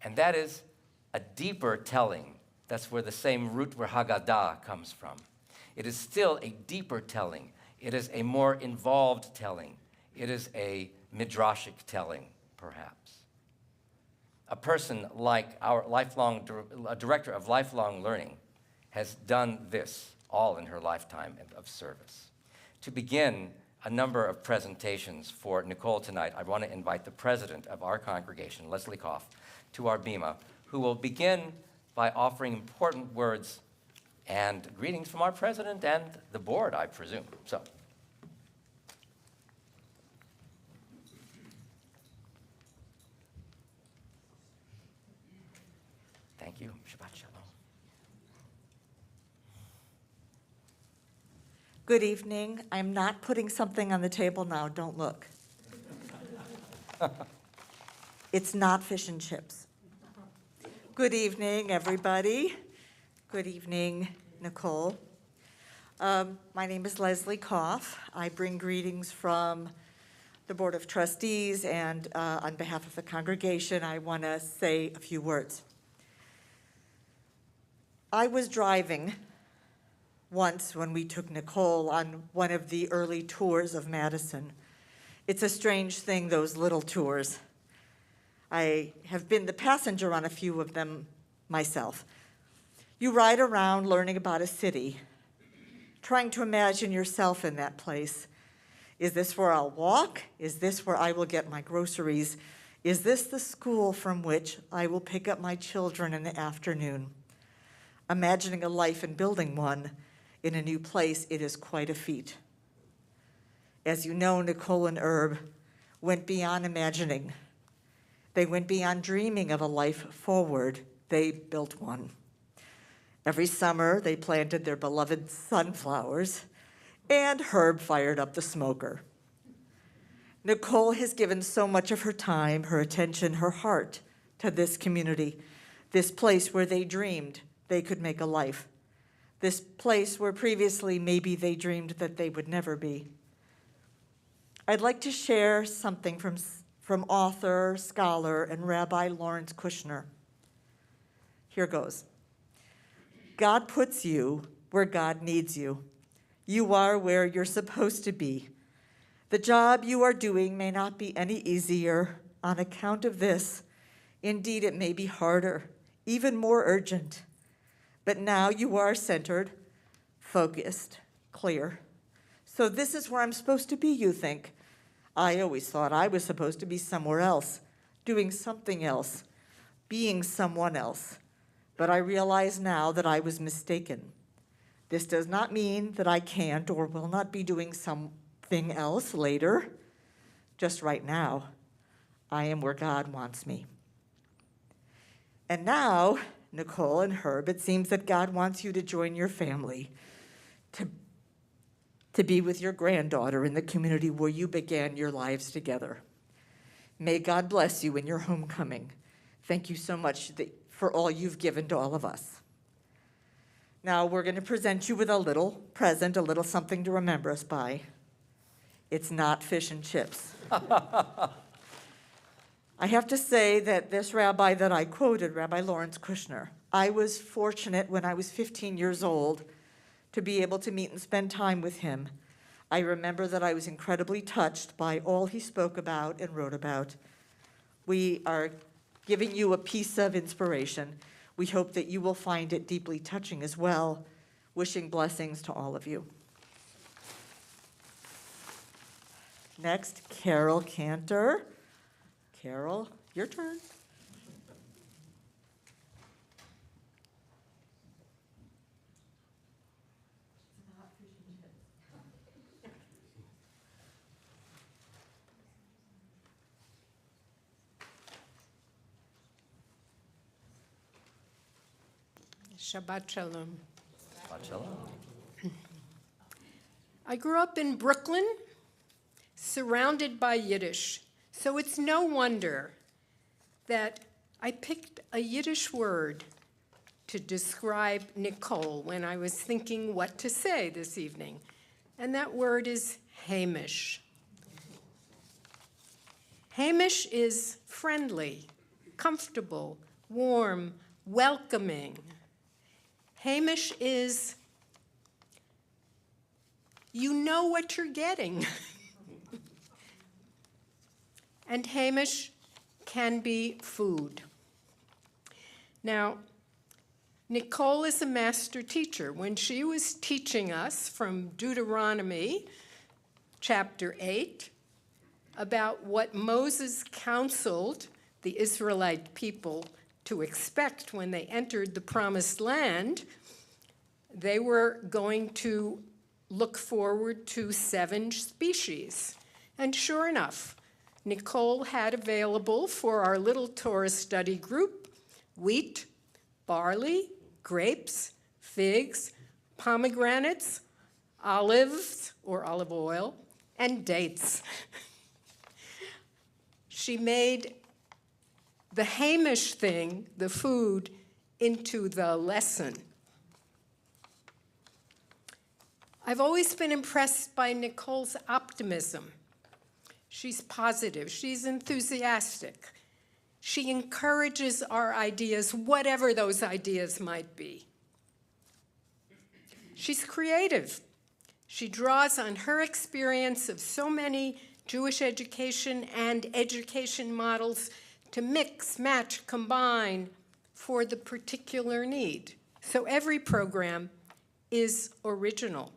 And that is a deeper telling. That's where the same root where Haggadah comes from. It is still a deeper telling. It is a more involved telling. It is a midrashic telling, perhaps. A person like our director of lifelong learning has done this all in her lifetime of service. To begin a number of presentations for Nicole tonight, I want to invite the president of our congregation, Leslie Koff, to our bima, who will begin by offering important words and greetings from our president and the board, I presume. So. Thank you. Shabbat Shalom. Good evening. I'm not putting something on the table now. Don't look. It's not fish and chips. Good evening, everybody. Good evening, Nicole. My name is Leslie Koff. I bring greetings from the Board of Trustees, and on behalf of the congregation, I want to say a few words. I was driving once when we took Nicole on one of the early tours of Madison. It's a strange thing, those little tours. I have been the passenger on a few of them myself. You ride around learning about a city, trying to imagine yourself in that place. Is this where I'll walk? Is this where I will get my groceries? Is this the school from which I will pick up my children in the afternoon? Imagining a life and building one in a new place, it is quite a feat. As you know, Nicole and Erev went beyond imagining. They went beyond dreaming of a life forward. They built one. Every summer, they planted their beloved sunflowers, and Herb fired up the smoker. Nicole has given so much of her time, her attention, her heart to this community, this place where they dreamed they could make a life, this place where previously maybe they dreamed that they would never be. I'd like to share something from author, scholar, and Rabbi Lawrence Kushner. Here goes. God puts you where God needs you. You are where you're supposed to be. The job you are doing may not be any easier on account of this. Indeed, it may be harder, even more urgent. But now you are centered, focused, clear. So this is where I'm supposed to be, you think. I always thought I was supposed to be somewhere else. doing something else, being someone else. But I realize now that I was mistaken. This does not mean that I can't or will not be doing something else later. Just right now, I am where God wants me. And now, Nicole and Herb, it seems that God wants you to join your family, to be with your granddaughter in the community where you began your lives together. May God bless you in your homecoming. Thank you so much for all you've given to all of us. Now we're going to present you with a little present, a little something to remember us by. It's not fish and chips. I have to say that this rabbi that I quoted, Rabbi Lawrence Kushner, I was fortunate when I was 15 years old to be able to meet and spend time with him. I remember that I was incredibly touched by all he spoke about and wrote about. We are giving you a piece of inspiration. We hope that you will find it deeply touching as well. Wishing blessings to all of you. Next, Carol Cantor. Carol, your turn. Shabbat Shalom. Shabbat Shalom. I grew up in Brooklyn, surrounded by Yiddish, so it's no wonder that I picked a Yiddish word to describe Nicole when I was thinking what to say this evening, and that word is Hamish. Hamish is friendly, comfortable, warm, welcoming. Hamish is, you know what you're getting. And Hamish can be food. Now, Nicole is a master teacher. When she was teaching us from Deuteronomy chapter 8 about what Moses counseled the Israelite people to expect when they entered the promised land, they were going to look forward to 7 species. And sure enough, Nicole had available for our little Torah study group wheat, barley, grapes, figs, pomegranates, olives or olive oil, and dates. She made the Hamish thing, the food, into the lesson. I've always been impressed by Nicole's optimism. She's positive, she's enthusiastic. She encourages our ideas, whatever those ideas might be. She's creative. She draws on her experience of so many Jewish education and education models to mix, match, combine for the particular need. So every program is original.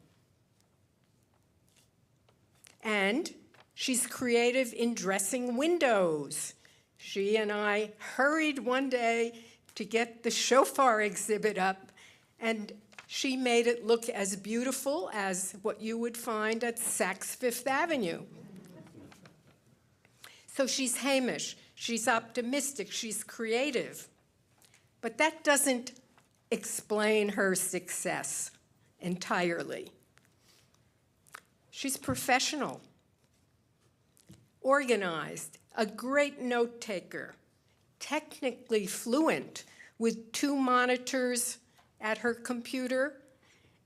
And she's creative in dressing windows. She and I hurried one day to get the shofar exhibit up, and she made it look as beautiful as what you would find at Saks Fifth Avenue. So she's Hamish, she's optimistic, she's creative. But that doesn't explain her success entirely. She's professional, organized, a great note taker, technically fluent with 2 monitors at her computer,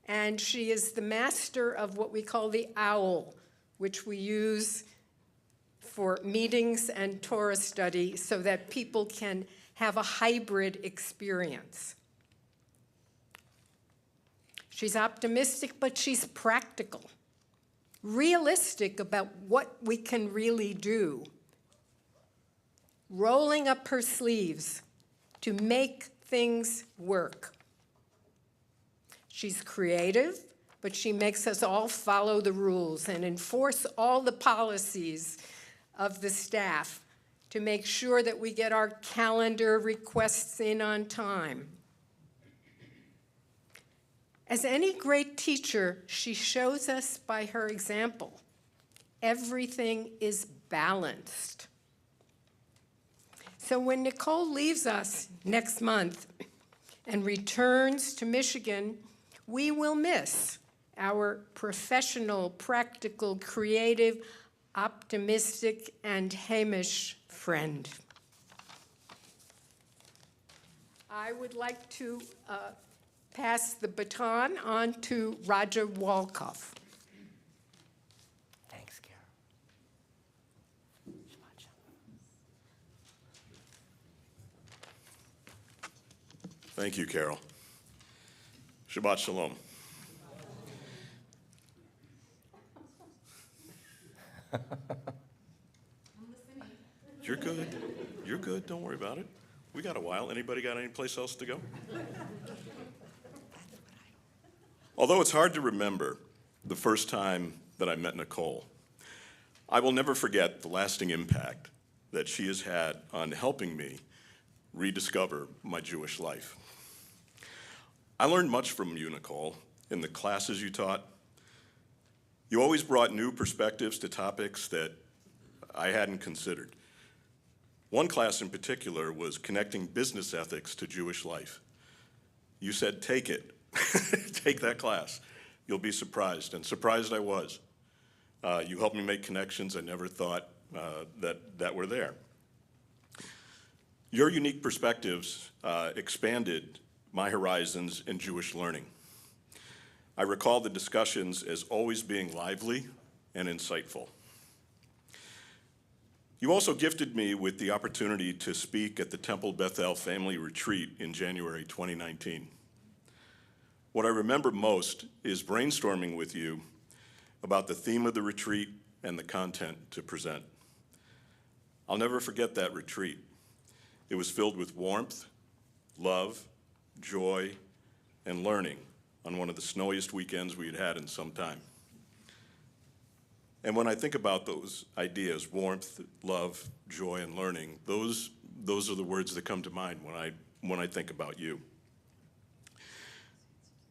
and she is the master of what we call the OWL, which we use for meetings and Torah study so that people can have a hybrid experience. She's optimistic, but she's practical, realistic about what we can really do, rolling up her sleeves to make things work. She's creative, but she makes us all follow the rules and enforce all the policies of the staff to make sure that we get our calendar requests in on time. As any great teacher, she shows us by her example. Everything is balanced. So when Nicole leaves us next month and returns to Michigan, we will miss our professional, practical, creative, optimistic, and Hamish friend. I would like to pass the baton on to Roger Walkoff. Thanks, Carol. Shabbat shalom. Thank you, Carol. Shabbat shalom. You're good. You're good. Don't worry about it. We got a while. Anybody got any place else to go? Although it's hard to remember the first time that I met Nicole, I will never forget the lasting impact that she has had on helping me rediscover my Jewish life. I learned much from you, Nicole, in the classes you taught. You always brought new perspectives to topics that I hadn't considered. One class in particular was connecting business ethics to Jewish life. You said, take it. Take that class. You'll be surprised, and surprised I was. You helped me make connections I never thought that were there. Your unique perspectives expanded my horizons in Jewish learning. I recall the discussions as always being lively and insightful. You also gifted me with the opportunity to speak at the Temple Bethel Family Retreat in January 2019. What I remember most is brainstorming with you about the theme of the retreat and the content to present. I'll never forget that retreat. It was filled with warmth, love, joy, and learning on one of the snowiest weekends we had had in some time. And when I think about those ideas, warmth, love, joy, and learning, those are the words that come to mind when I think about you.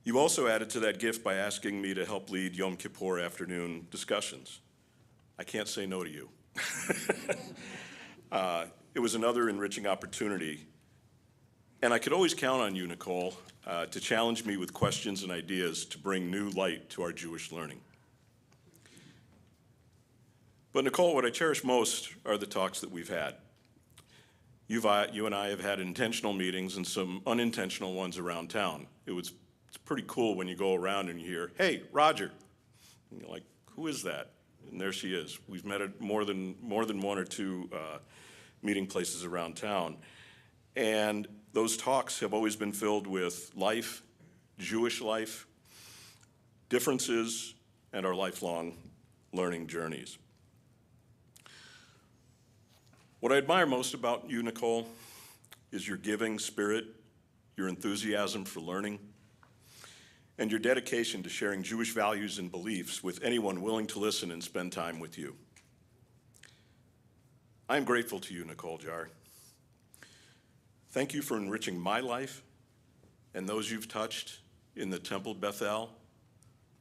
You also added to that gift by asking me to help lead Yom Kippur afternoon discussions. I can't say no to you. It was another enriching opportunity. And I could always count on you, Nicole, to challenge me with questions and ideas to bring new light to our Jewish learning. But Nicole, what I cherish most are the talks that we've had. You and I have had intentional meetings and some unintentional ones around town. It's pretty cool when you go around and you hear, hey, Roger. And you're like, who is that? And there she is. We've met at more than one or two meeting places around town. And those talks have always been filled with life, Jewish life, differences, and our lifelong learning journeys. What I admire most about you, Nicole, is your giving spirit, your enthusiasm for learning, and your dedication to sharing Jewish values and beliefs with anyone willing to listen and spend time with you. I am grateful to you, Nicole Jar. Thank you for enriching my life and those you've touched in the Temple Bethel,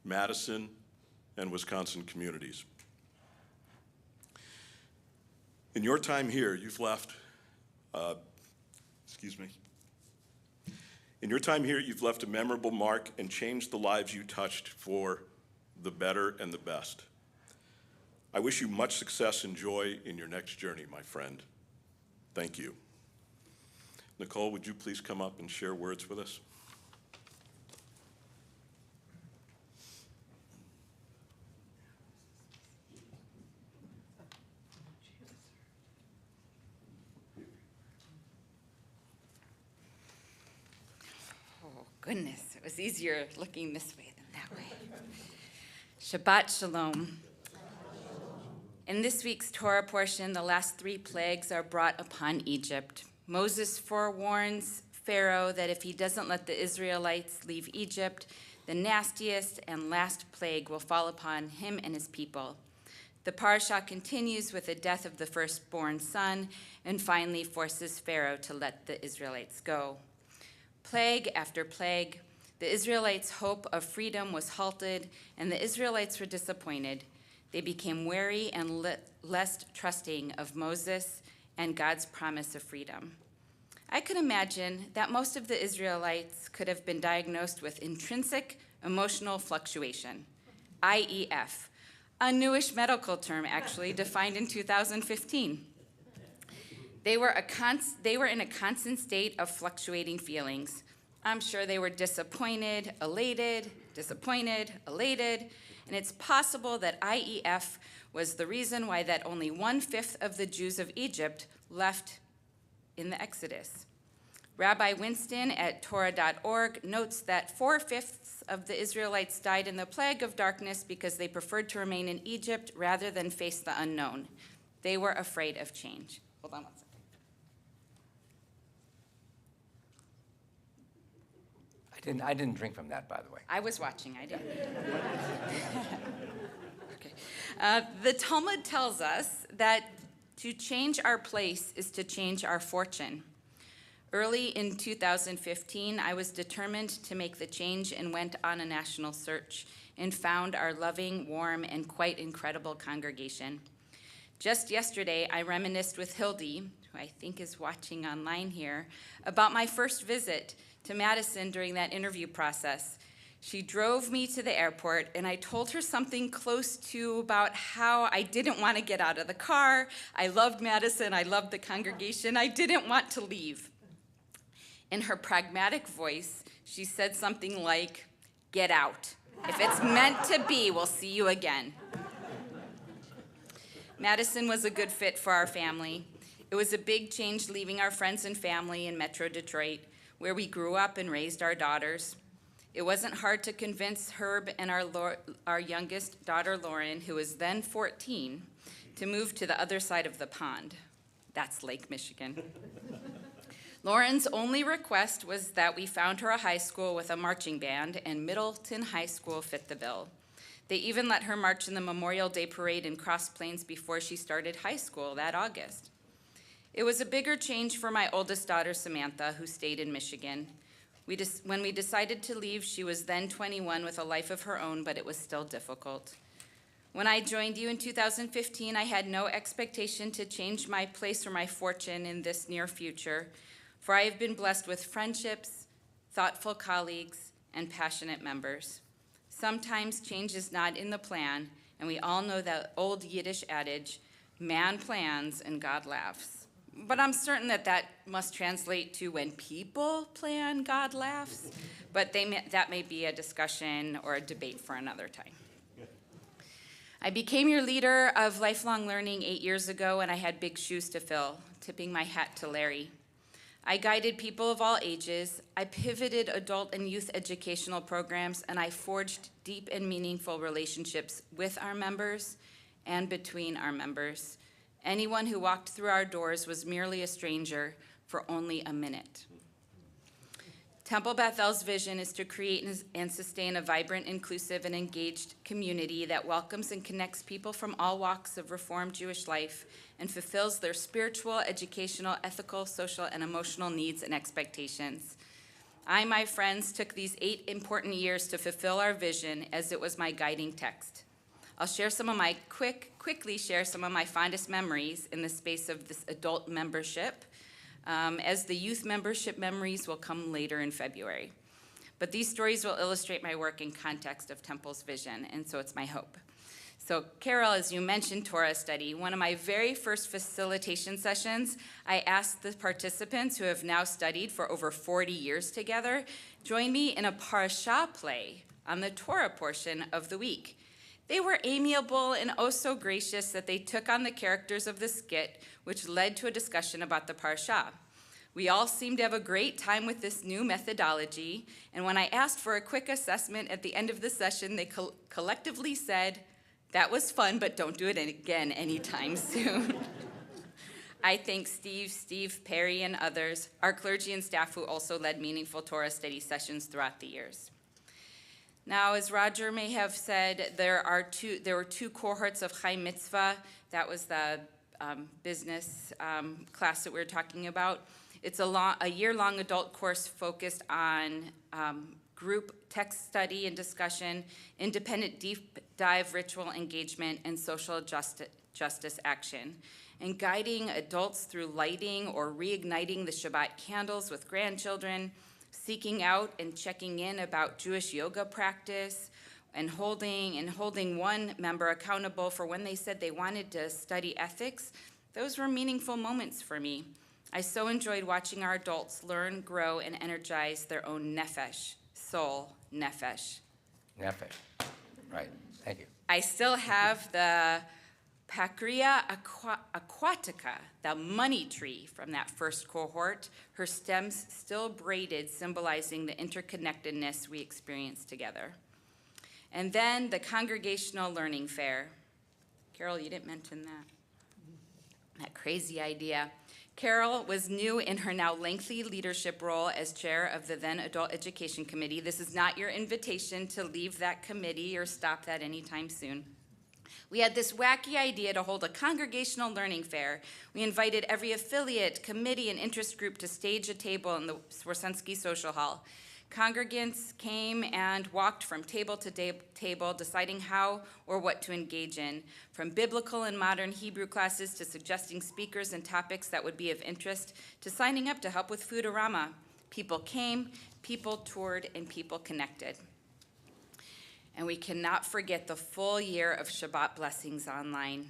Madison, and Wisconsin communities. In your time here, you've left, In your time here, you've left a memorable mark and changed the lives you touched for the better and the best. I wish you much success and joy in your next journey, my friend. Thank you. Nicole, would you please come up and share words with us? Goodness, it was easier looking this way than that way. Shabbat Shalom. In this week's Torah portion, the last 3 plagues are brought upon Egypt. Moses forewarns Pharaoh that if he doesn't let the Israelites leave Egypt, the nastiest and last plague will fall upon him and his people. The parasha continues with the death of the firstborn son and finally forces Pharaoh to let the Israelites go. Plague after plague, the Israelites' hope of freedom was halted, and the Israelites were disappointed. They became wary and less trusting of Moses and God's promise of freedom. I could imagine that most of the Israelites could have been diagnosed with intrinsic emotional fluctuation, IEF, a newish medical term actually defined in 2015. They were in a constant state of fluctuating feelings. I'm sure they were disappointed, elated, and it's possible that IEF was the reason why that only 1/5 of the Jews of Egypt left in the Exodus. Rabbi Winston at Torah.org notes that 4/5 of the Israelites died in the plague of darkness because they preferred to remain in Egypt rather than face the unknown. They were afraid of change. Hold on one second. I didn't drink from that, by the way. I was watching, I didn't. Okay. The Talmud tells us that to change our place is to change our fortune. Early in 2015, I was determined to make the change and went on a national search and found our loving, warm, and quite incredible congregation. Just yesterday, I reminisced with Hildy, who I think is watching online here, about my first visit to Madison during that interview process. She drove me to the airport, and I told her something close to about how I didn't want to get out of the car. I loved Madison. I loved the congregation. I didn't want to leave. In her pragmatic voice, she said something like, "Get out. If it's meant to be, we'll see you again." Madison was a good fit for our family. It was a big change leaving our friends and family in Metro Detroit, where we grew up and raised our daughters. It wasn't hard to convince Herb and our youngest daughter, Lauren, who was then 14, to move to the other side of the pond. That's Lake Michigan. Lauren's only request was that we found her a high school with a marching band, and Middleton High School fit the bill. They even let her march in the Memorial Day Parade in Cross Plains before she started high school that August. It was a bigger change for my oldest daughter, Samantha, who stayed in Michigan. When we decided to leave, she was then 21 with a life of her own, but it was still difficult. When I joined you in 2015, I had no expectation to change my place or my fortune in this near future, for I have been blessed with friendships, thoughtful colleagues, and passionate members. Sometimes change is not in the plan, and we all know that old Yiddish adage, man plans and God laughs. But I'm certain that must translate to when people plan, God laughs. But that may be a discussion or a debate for another time. I became your leader of lifelong learning 8 years ago, and I had big shoes to fill, tipping my hat to Larry. I guided people of all ages, I pivoted adult and youth educational programs, and I forged deep and meaningful relationships with our members and between our members. Anyone who walked through our doors was merely a stranger for only a minute. Temple Bethel's vision is to create and sustain a vibrant, inclusive, and engaged community that welcomes and connects people from all walks of Reformed Jewish life and fulfills their spiritual, educational, ethical, social, and emotional needs and expectations. I, my friends, took these 8 important years to fulfill our vision as it was my guiding text. I'll share quickly share some of my fondest memories in the space of this adult membership, as the youth membership memories will come later in February. But these stories will illustrate my work in context of Temple's vision, and so it's my hope. So Carol, as you mentioned Torah study, one of my very first facilitation sessions, I asked the participants who have now studied for over 40 years together, join me in a parasha play on the Torah portion of the week. They were amiable and oh so gracious that they took on the characters of the skit, which led to a discussion about the parasha. We all seemed to have a great time with this new methodology, and when I asked for a quick assessment at the end of the session, they collectively said, "That was fun, but don't do it again anytime soon." I thank Steve Perry, and others, our clergy and staff who also led meaningful Torah study sessions throughout the years. Now, as Roger may have said, there were two cohorts of Chai Mitzvah. That was the business class that we were talking about. It's a year-long adult course focused on group text study and discussion, independent deep dive ritual engagement, and social justice action, and guiding adults through lighting or reigniting the Shabbat candles with grandchildren, seeking out and checking in about Jewish yoga practice, and holding one member accountable for when they said they wanted to study ethics. Those were meaningful moments for me. I so enjoyed watching our adults learn, grow, and energize their own nefesh, soul, nefesh. Nefesh. Right. Thank you. I still have the Pacria aquatica, the money tree from that first cohort, her stems still braided, symbolizing the interconnectedness we experienced together. And then the Congregational Learning Fair. Carol, you didn't mention that crazy idea. Carol was new in her now lengthy leadership role as chair of the then Adult Education Committee. This is not your invitation to leave that committee or stop that anytime soon. We had this wacky idea to hold a congregational learning fair. We invited every affiliate, committee, and interest group to stage a table in the Swarsensky Social Hall. Congregants came and walked from table to table, deciding how or what to engage in, from biblical and modern Hebrew classes to suggesting speakers and topics that would be of interest, to signing up to help with Foodorama. People came, people toured, and people connected. And we cannot forget the full year of Shabbat blessings online.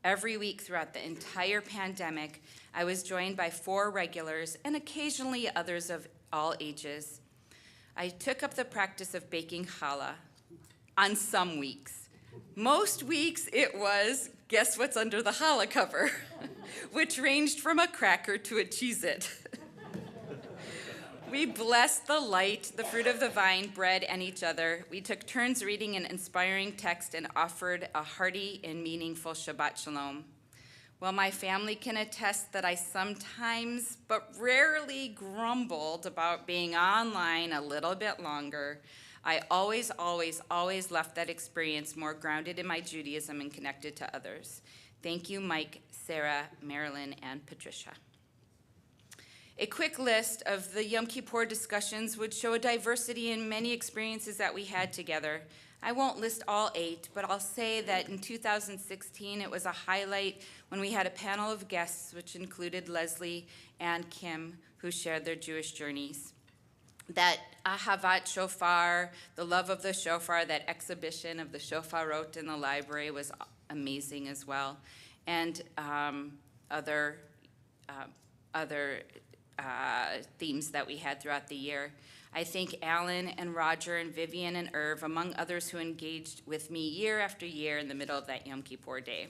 Every week throughout the entire pandemic, I was joined by 4 regulars and occasionally others of all ages. I took up the practice of baking challah on some weeks. Most weeks it was, guess what's under the challah cover, which ranged from a cracker to a Cheez-It. We blessed the light, the fruit of the vine, bread, and each other. We took turns reading an inspiring text and offered a hearty and meaningful Shabbat Shalom. Well, my family can attest that I sometimes, but rarely, grumbled about being online a little bit longer. I always left that experience more grounded in my Judaism and connected to others. Thank you, Mike, Sarah, Marilyn, and Patricia. A quick list of the Yom Kippur discussions would show a diversity in many experiences that we had together. I won't list all 8, but I'll say that in 2016, it was a highlight when we had a panel of guests, which included Leslie and Kim, who shared their Jewish journeys. That Ahavat Shofar, the love of the shofar, that exhibition of the shofarot in the library was amazing as well, and other themes that we had throughout the year. I thank Alan and Roger and Vivian and Erev, among others who engaged with me year after year in the middle of that Yom Kippur day.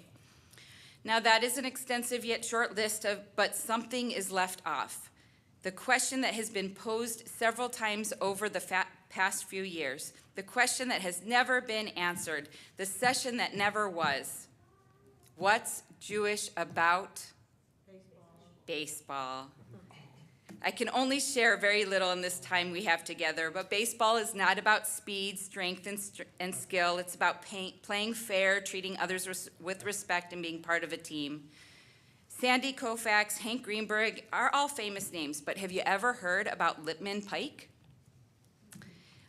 Now that is an extensive yet short list but something is left off. The question that has been posed several times over the past few years, the question that has never been answered, the session that never was. What's Jewish about? Baseball. I can only share very little in this time we have together, but baseball is not about speed, strength, and skill. It's about playing fair, treating others with respect, and being part of a team. Sandy Koufax, Hank Greenberg are all famous names, but have you ever heard about Lipman Pike?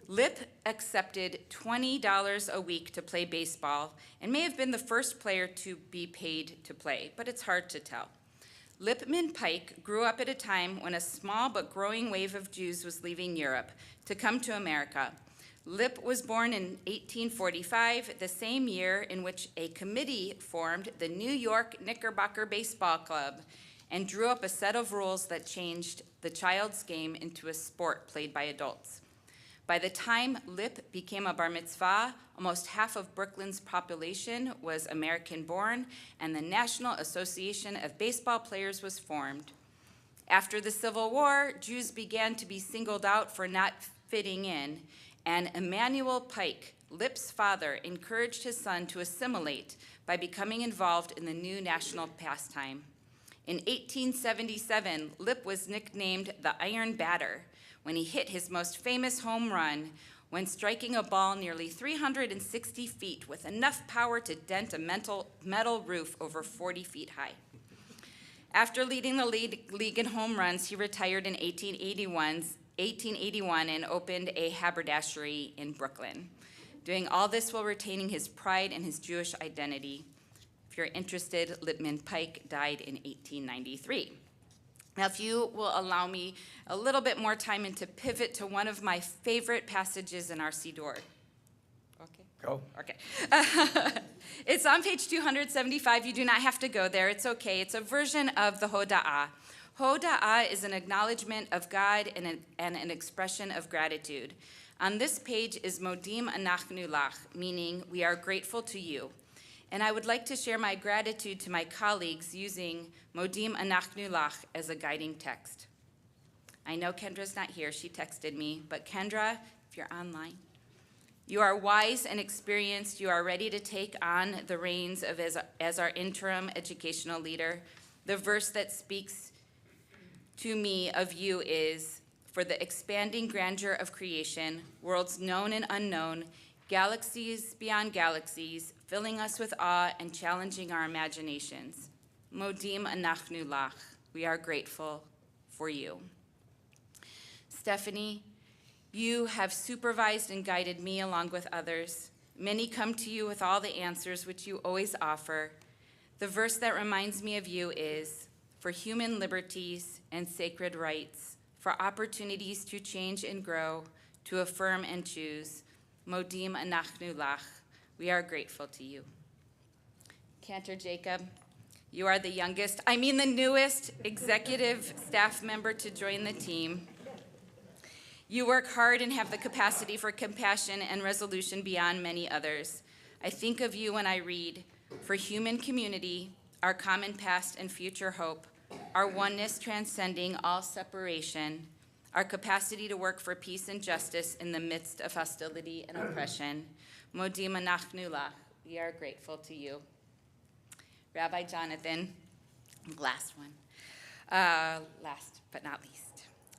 Lip accepted $20 a week to play baseball and may have been the first player to be paid to play, but it's hard to tell. Lipman Pike grew up at a time when a small but growing wave of Jews was leaving Europe to come to America. Lip was born in 1845, the same year in which a committee formed the New York Knickerbocker Baseball Club and drew up a set of rules that changed the child's game into a sport played by adults. By the time Lip became a bar mitzvah, almost half of Brooklyn's population was American-born, and the National Association of Baseball Players was formed. After the Civil War, Jews began to be singled out for not fitting in, and Emanuel Pike, Lip's father, encouraged his son to assimilate by becoming involved in the new national pastime. In 1877, Lip was nicknamed the Iron Batter when he hit his most famous home run when striking a ball nearly 360 feet with enough power to dent a metal roof over 40 feet high. After leading the league in home runs, he retired in 1881 and opened a haberdashery in Brooklyn, doing all this while retaining his pride and his Jewish identity. If you're interested, Lippman Pike died in 1893. Now, if you will allow me a little bit more time and to pivot to one of my favorite passages in our Siddur. Okay. Go. Okay. It's on page 275. You do not have to go there. It's okay. It's a version of the Hoda'ah. Hoda'ah is an acknowledgement of God and an expression of gratitude. On this page is Modim Anachnu Lach, meaning we are grateful to you. And I would like to share my gratitude to my colleagues using Modim Anachnu Lach as a guiding text. I know Kendra's not here. She texted me. But Kendra, if you're online, you are wise and experienced. You are ready to take on the reins as our interim educational leader. The verse that speaks to me of you is, for the expanding grandeur of creation, worlds known and unknown, galaxies beyond galaxies, filling us with awe and challenging our imaginations. Modim anachnu lach. We are grateful for you. Stephanie, you have supervised and guided me along with others. Many come to you with all the answers which you always offer. The verse that reminds me of you is, for human liberties and sacred rights, for opportunities to change and grow, to affirm and choose. Modim anachnu lach. We are grateful to you. Cantor Jacob, you are the the newest executive staff member to join the team. You work hard and have the capacity for compassion and resolution beyond many others. I think of you when I read, for human community, our common past and future hope, our oneness transcending all separation, our capacity to work for peace and justice in the midst of hostility and oppression. Modim anachnu lach. We are grateful to you. Rabbi Jonathan, last one. Last but not least.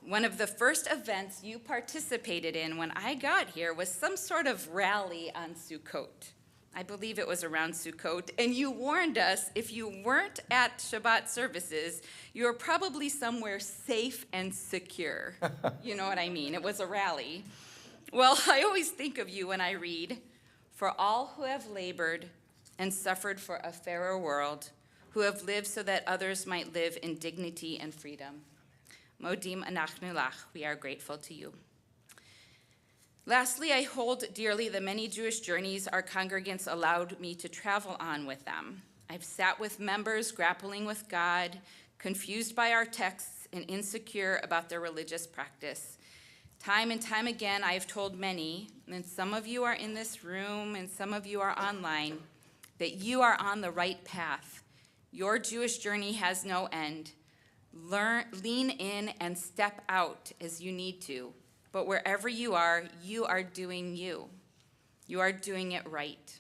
One of the first events you participated in when I got here was some sort of rally on Sukkot. I believe it was around Sukkot, and you warned us if you weren't at Shabbat services, you were probably somewhere safe and secure. You know what I mean? It was a rally. Well, I always think of you when I read, for all who have labored and suffered for a fairer world, who have lived so that others might live in dignity and freedom. Modim anachnu lach. We are grateful to you. Lastly, I hold dearly the many Jewish journeys our congregants allowed me to travel on with them. I've sat with members grappling with God, confused by our texts and insecure about their religious practice. Time and time again, I have told many, and some of you are in this room and some of you are online, that you are on the right path. Your Jewish journey has no end. Lean in and step out as you need to. But wherever you are doing you. You are doing it right.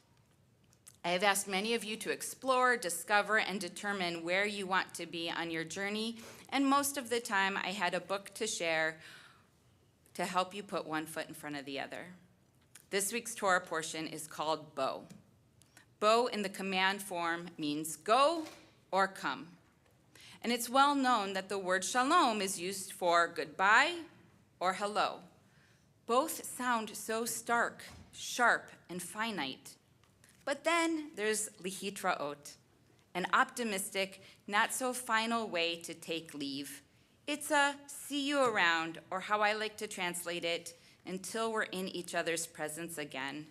I have asked many of you to explore, discover, and determine where you want to be on your journey, and most of the time I had a book to share to help you put one foot in front of the other. This week's Torah portion is called Bo. Bo in the command form means go or come. And it's well known that the word shalom is used for goodbye or hello. Both sound so stark, sharp, and finite. But then there's lihitraot, an optimistic, not so final way to take leave. It's a see you around, or how I like to translate it, until we're in each other's presence again.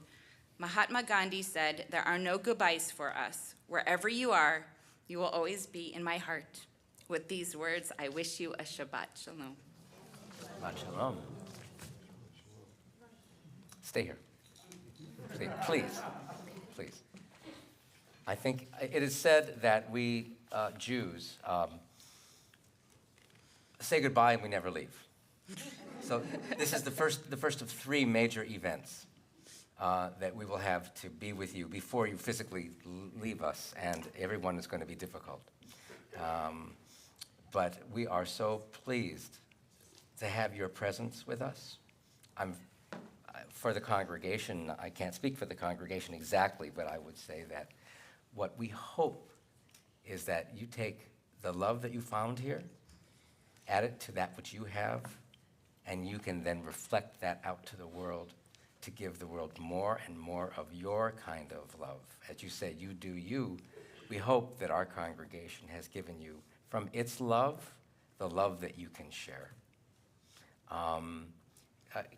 Mahatma Gandhi said, there are no goodbyes for us. Wherever you are, you will always be in my heart. With these words, I wish you a Shabbat Shalom. Shabbat Shalom. Stay here. Please. I think it is said that we Jews say goodbye and we never leave. So this is the first of three major events that we will have to be with you before you physically leave us, and everyone is going to be difficult. But we are so pleased to have your presence with us. for the congregation, I can't speak for the congregation exactly, but I would say that what we hope is that you take the love that you found here, add it to that which you have, and you can then reflect that out to the world to give the world more and more of your kind of love. As you say, you do you. We hope that our congregation has given you, from its love, the love that you can share.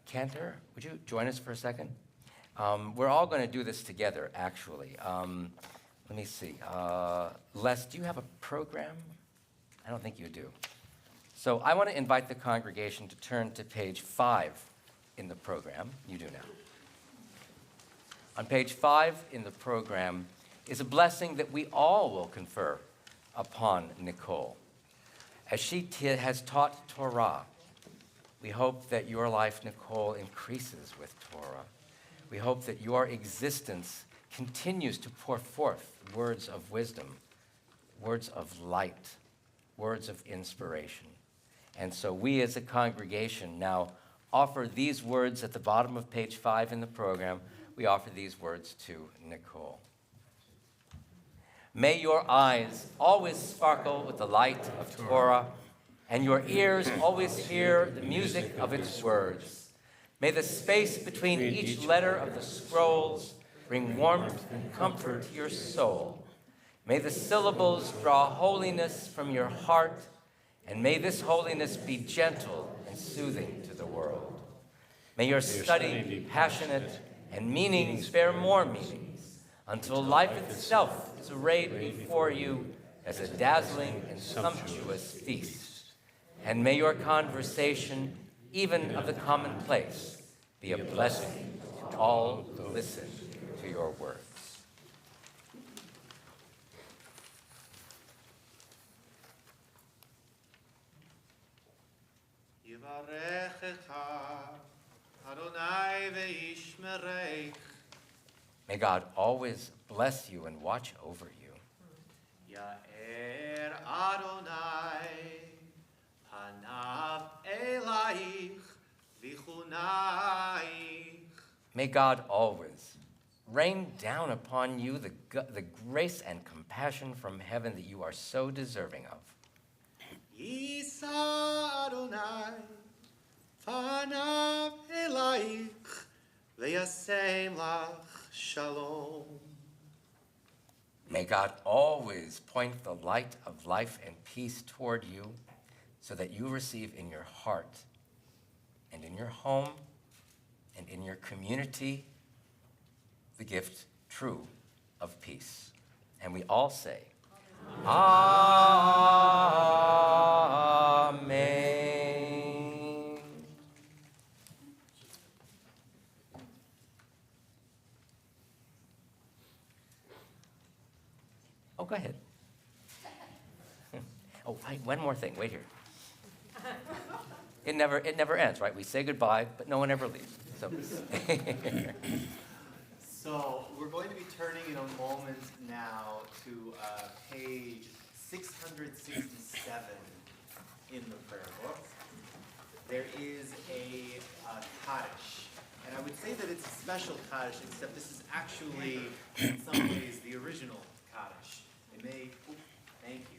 Cantor, would you join us for a second? We're all going to do this together, actually. Let me see. Les, do you have a program? I don't think you do. So I want to invite the congregation to turn to page 5 in the program. You do now. On page 5 in the program is a blessing that we all will confer upon Nicole. As she has taught Torah, we hope that your life, Nicole, increases with Torah. We hope that your existence continues to pour forth words of wisdom, words of light, words of inspiration. And so we as a congregation now offer these words at the bottom of page 5 in the program. We offer these words to Nicole. May your eyes always sparkle with the light of Torah, and your ears always hear the music of its words. May the space between each letter of the scrolls bring warmth and comfort to your soul. May the syllables draw holiness from your heart, and may this holiness be gentle and soothing to the world. May your study be passionate and meanings bear more meanings, until life itself is arrayed before you as a dazzling and sumptuous feast. And may your conversation, even of the commonplace, be a blessing to all who listen to your words. May God always bless you and watch over you. Ya'er Adonai panav elaich v'chunaich. May God always rain down upon you the grace and compassion from heaven that you are so deserving of. Yisa Adonai panav elaich v'yasem lach shalom. May God always point the light of life and peace toward you, so that you receive in your heart and in your home and in your community the gift true of peace. And we all say, Amen. Oh, go ahead. Oh, one more thing. Wait here. It never ends, right? We say goodbye, but no one ever leaves. So we're going to be turning in a moment now to page 667 in the prayer book. There is a Kaddish, and I would say that it's a special Kaddish, except this is actually, in some ways, the original Kaddish. Thank you.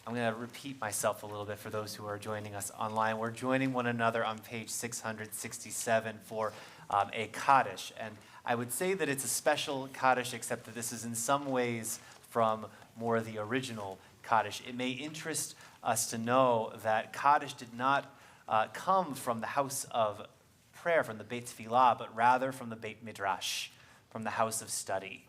I'm going to repeat myself a little bit for those who are joining us online. We're joining one another on page 667 for a Kaddish. And I would say that it's a special Kaddish, except that this is in some ways from more of the original Kaddish. It may interest us to know that Kaddish did not come from the house of prayer, from the Beit Tefillah, but rather from the Beit Midrash, from the house of study.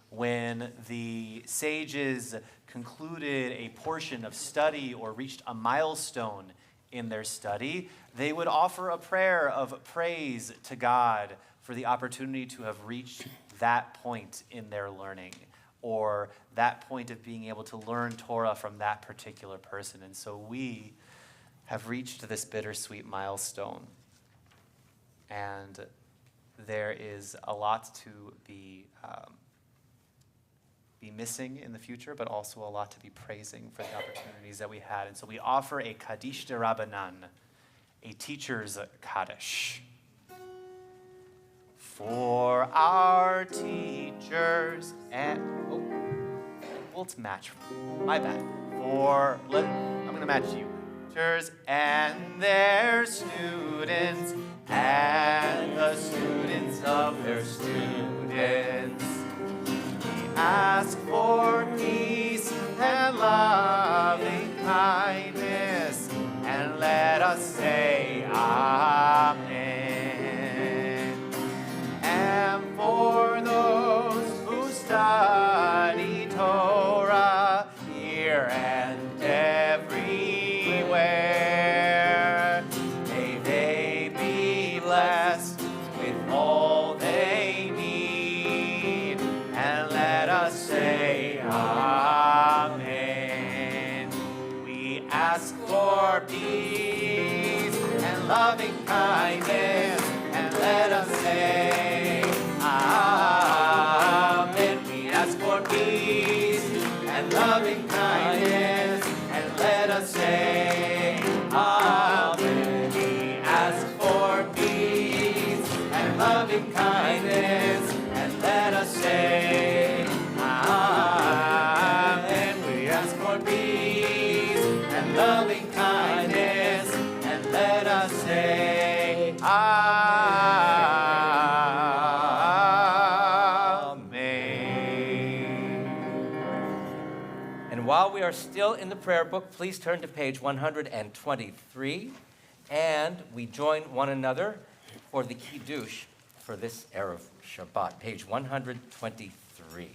When the sages concluded a portion of study or reached a milestone in their study, they would offer a prayer of praise to God for the opportunity to have reached that point in their learning, or that point of being able to learn Torah from that particular person. And so we have reached this bittersweet milestone. And there is a lot to be missing in the future, but also a lot to be praising for the opportunities that we had. And so we offer a Kaddish de Rabbanan, a teacher's Kaddish. for our teachers and well, it's match. My bad. I'm gonna match you. Teachers and their students and the students of their students. We ask for peace and loving kindness, and let us say Amen. And for those who study Torah here and everywhere, may they be blessed with all they need, and let us say Amen. We ask for peace and loving kindness, and let us say Amen. We ask for peace and loving kindness, and let us say Amen. We ask for peace and loving kindness, and let us say Amen. We ask for peace and loving kindness, and let us say Amen. And while we are still in the prayer book, please turn to page 123, and we join one another for the Kiddush for this Erev Shabbat, page 123.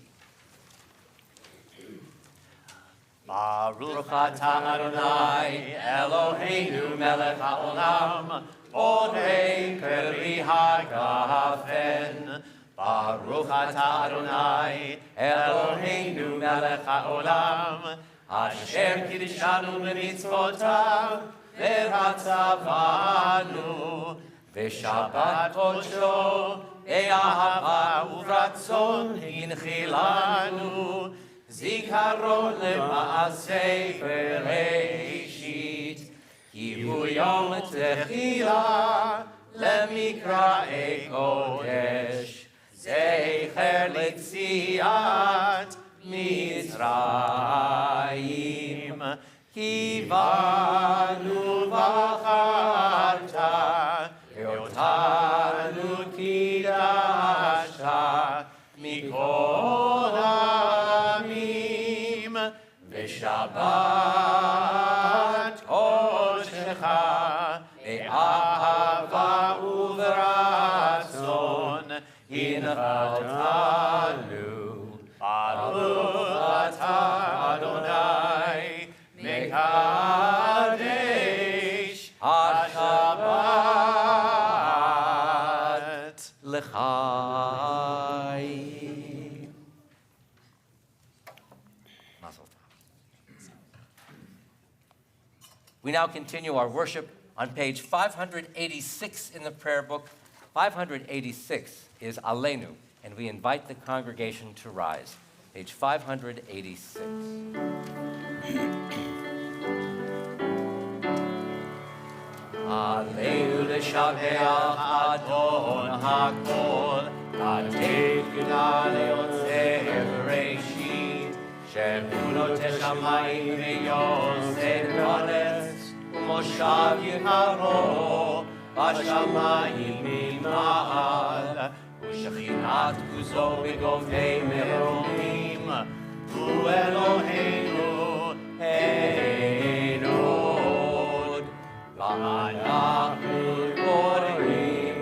Baruch atah Adonai Eloheinu melech haolam borei peri hagafen. Baruch atah Adonai Eloheinu melech haolam asher kiddushanu b'mitzvotav v'ratzavanu v'shabbat kodsho be'ahava uvratzon hinchilanu zikaron lema'aseh bereshit ki hu yom techila lemikra'ei kodesh zecher letziat Mitzrayim kivanu v'charta Yotanu kidasha mikol amim v'shabbat kodshecha be'ahava uv'ratzon hinchatanu Baruch atah Adonai mekadesh HaShabbat l'chaim. Mazel tov. We now continue our worship on page 586 in the prayer book. 586 is Aleinu, and we invite the congregation to rise. Page 586. Aleinu l'shabeach Adon hakol, Atei Yudah le'otzeh bereshit, she'emunot hashamayim ve'yosed haaretz, u'moshav yikaro, bashamayim mima'al, u'shechinat kuzo b'govei meromim, hu Eloheinu einod, v'anachnu korim,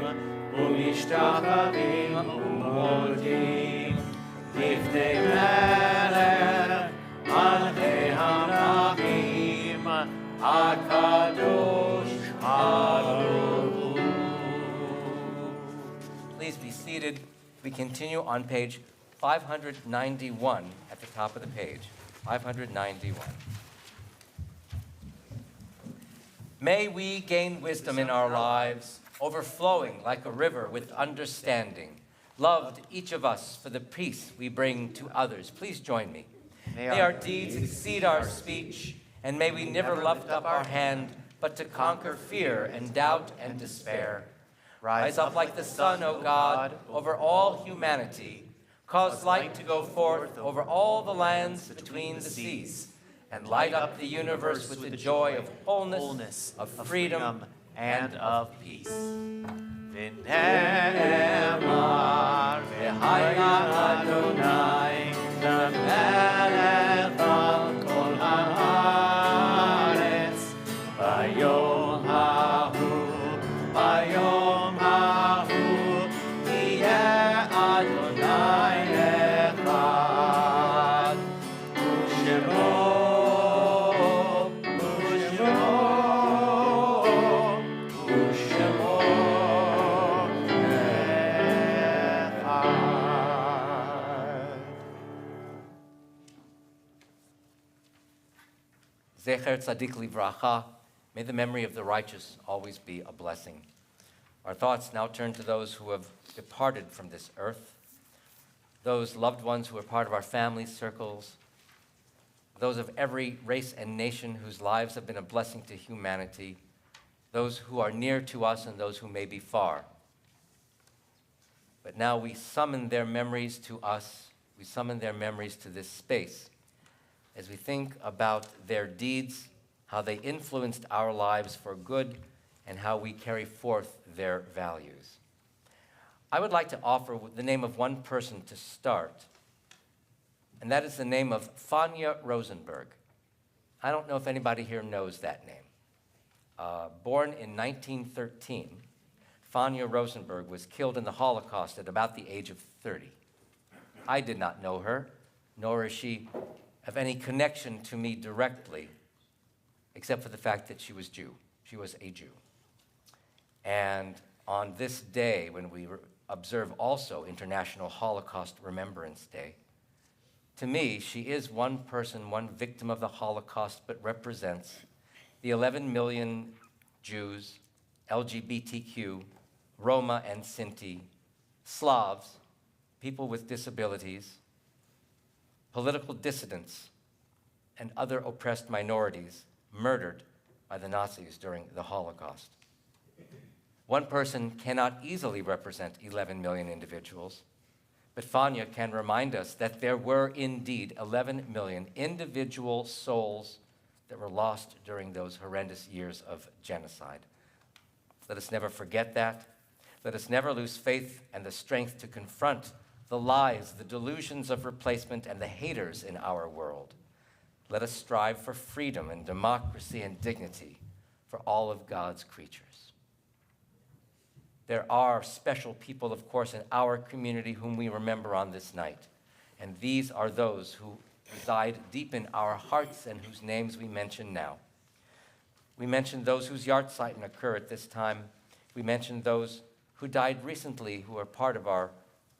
u'mishtachavim u'modim, Diftei melech, malchei hamlachim, HaKadosh Baruch Hu. Please be seated. We continue on page 591 at the top of the page. 591. May we gain wisdom in our lives, overflowing like a river with understanding. Loved each of us for the peace we bring to others. Please join me. May our deeds exceed our speech, and may we never lift up our hand but to conquer fear and doubt and despair. Rise up like the sun, O God, over all humanity. Cause light to go forth over all the lands between the seas, and light up the universe with the joy of wholeness, of freedom, and of peace. V'ne'emar v'haya Adonai l'melech al kol haaretz bayom hahu yeh Adonai echad u'shemo Zecher Tzadik Livracha, may the memory of the righteous always be a blessing. Our thoughts now turn to those who have departed from this earth, those loved ones who are part of our family circles, those of every race and nation whose lives have been a blessing to humanity, those who are near to us and those who may be far. But now we summon their memories to us, we summon their memories to this space, as we think about their deeds, how they influenced our lives for good, and how we carry forth their values. I would like to offer the name of one person to start, and that is the name of Fania Rosenberg. I don't know if anybody here knows that name. Born in 1913, Fania Rosenberg was killed in the Holocaust at about the age of 30. I did not know her, nor is she of any connection to me directly, except for the fact that she was Jew. She was a Jew. And on this day, when we observe also International Holocaust Remembrance Day, to me, she is one person, one victim of the Holocaust, but represents the 11 million Jews, LGBTQ, Roma and Sinti, Slavs, people with disabilities, political dissidents, and other oppressed minorities murdered by the Nazis during the Holocaust. One person cannot easily represent 11 million individuals, but Fania can remind us that there were indeed 11 million individual souls that were lost during those horrendous years of genocide. Let us never forget that. Let us never lose faith and the strength to confront the lies, the delusions of replacement, and the haters in our world. Let us strive for freedom and democracy and dignity for all of God's creatures. There are special people, of course, in our community whom we remember on this night, and these are those who reside deep in our hearts and whose names we mention now. We mentioned those whose Yahrzeit occur at this time. We mentioned those who died recently who are part of our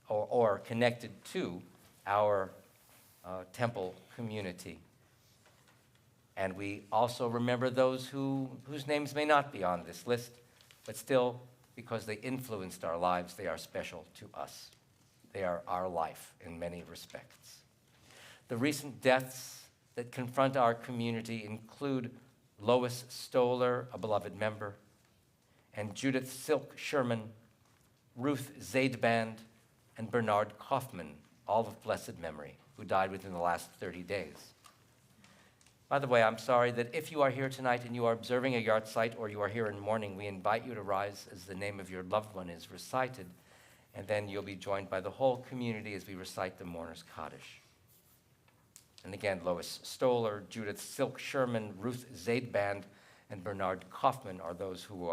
or connected to our temple community. And we also remember those whose names may not be on this list, but still, because they influenced our lives, they are special to us. They are our life in many respects. The recent deaths that confront our community include Lois Stoller, a beloved member, and Judith Silk Sherman, Ruth Zaidband, and Bernard Kaufman, all of blessed memory, who died within the last 30 days. By the way, I'm sorry that if you are here tonight and you are observing a Yahrzeit or you are here in mourning, we invite you to rise as the name of your loved one is recited, and then you'll be joined by the whole community as we recite the Mourner's Kaddish. And again, Lois Stoller, Judith Silk Sherman, Ruth Zaidband, and Bernard Kaufman are those who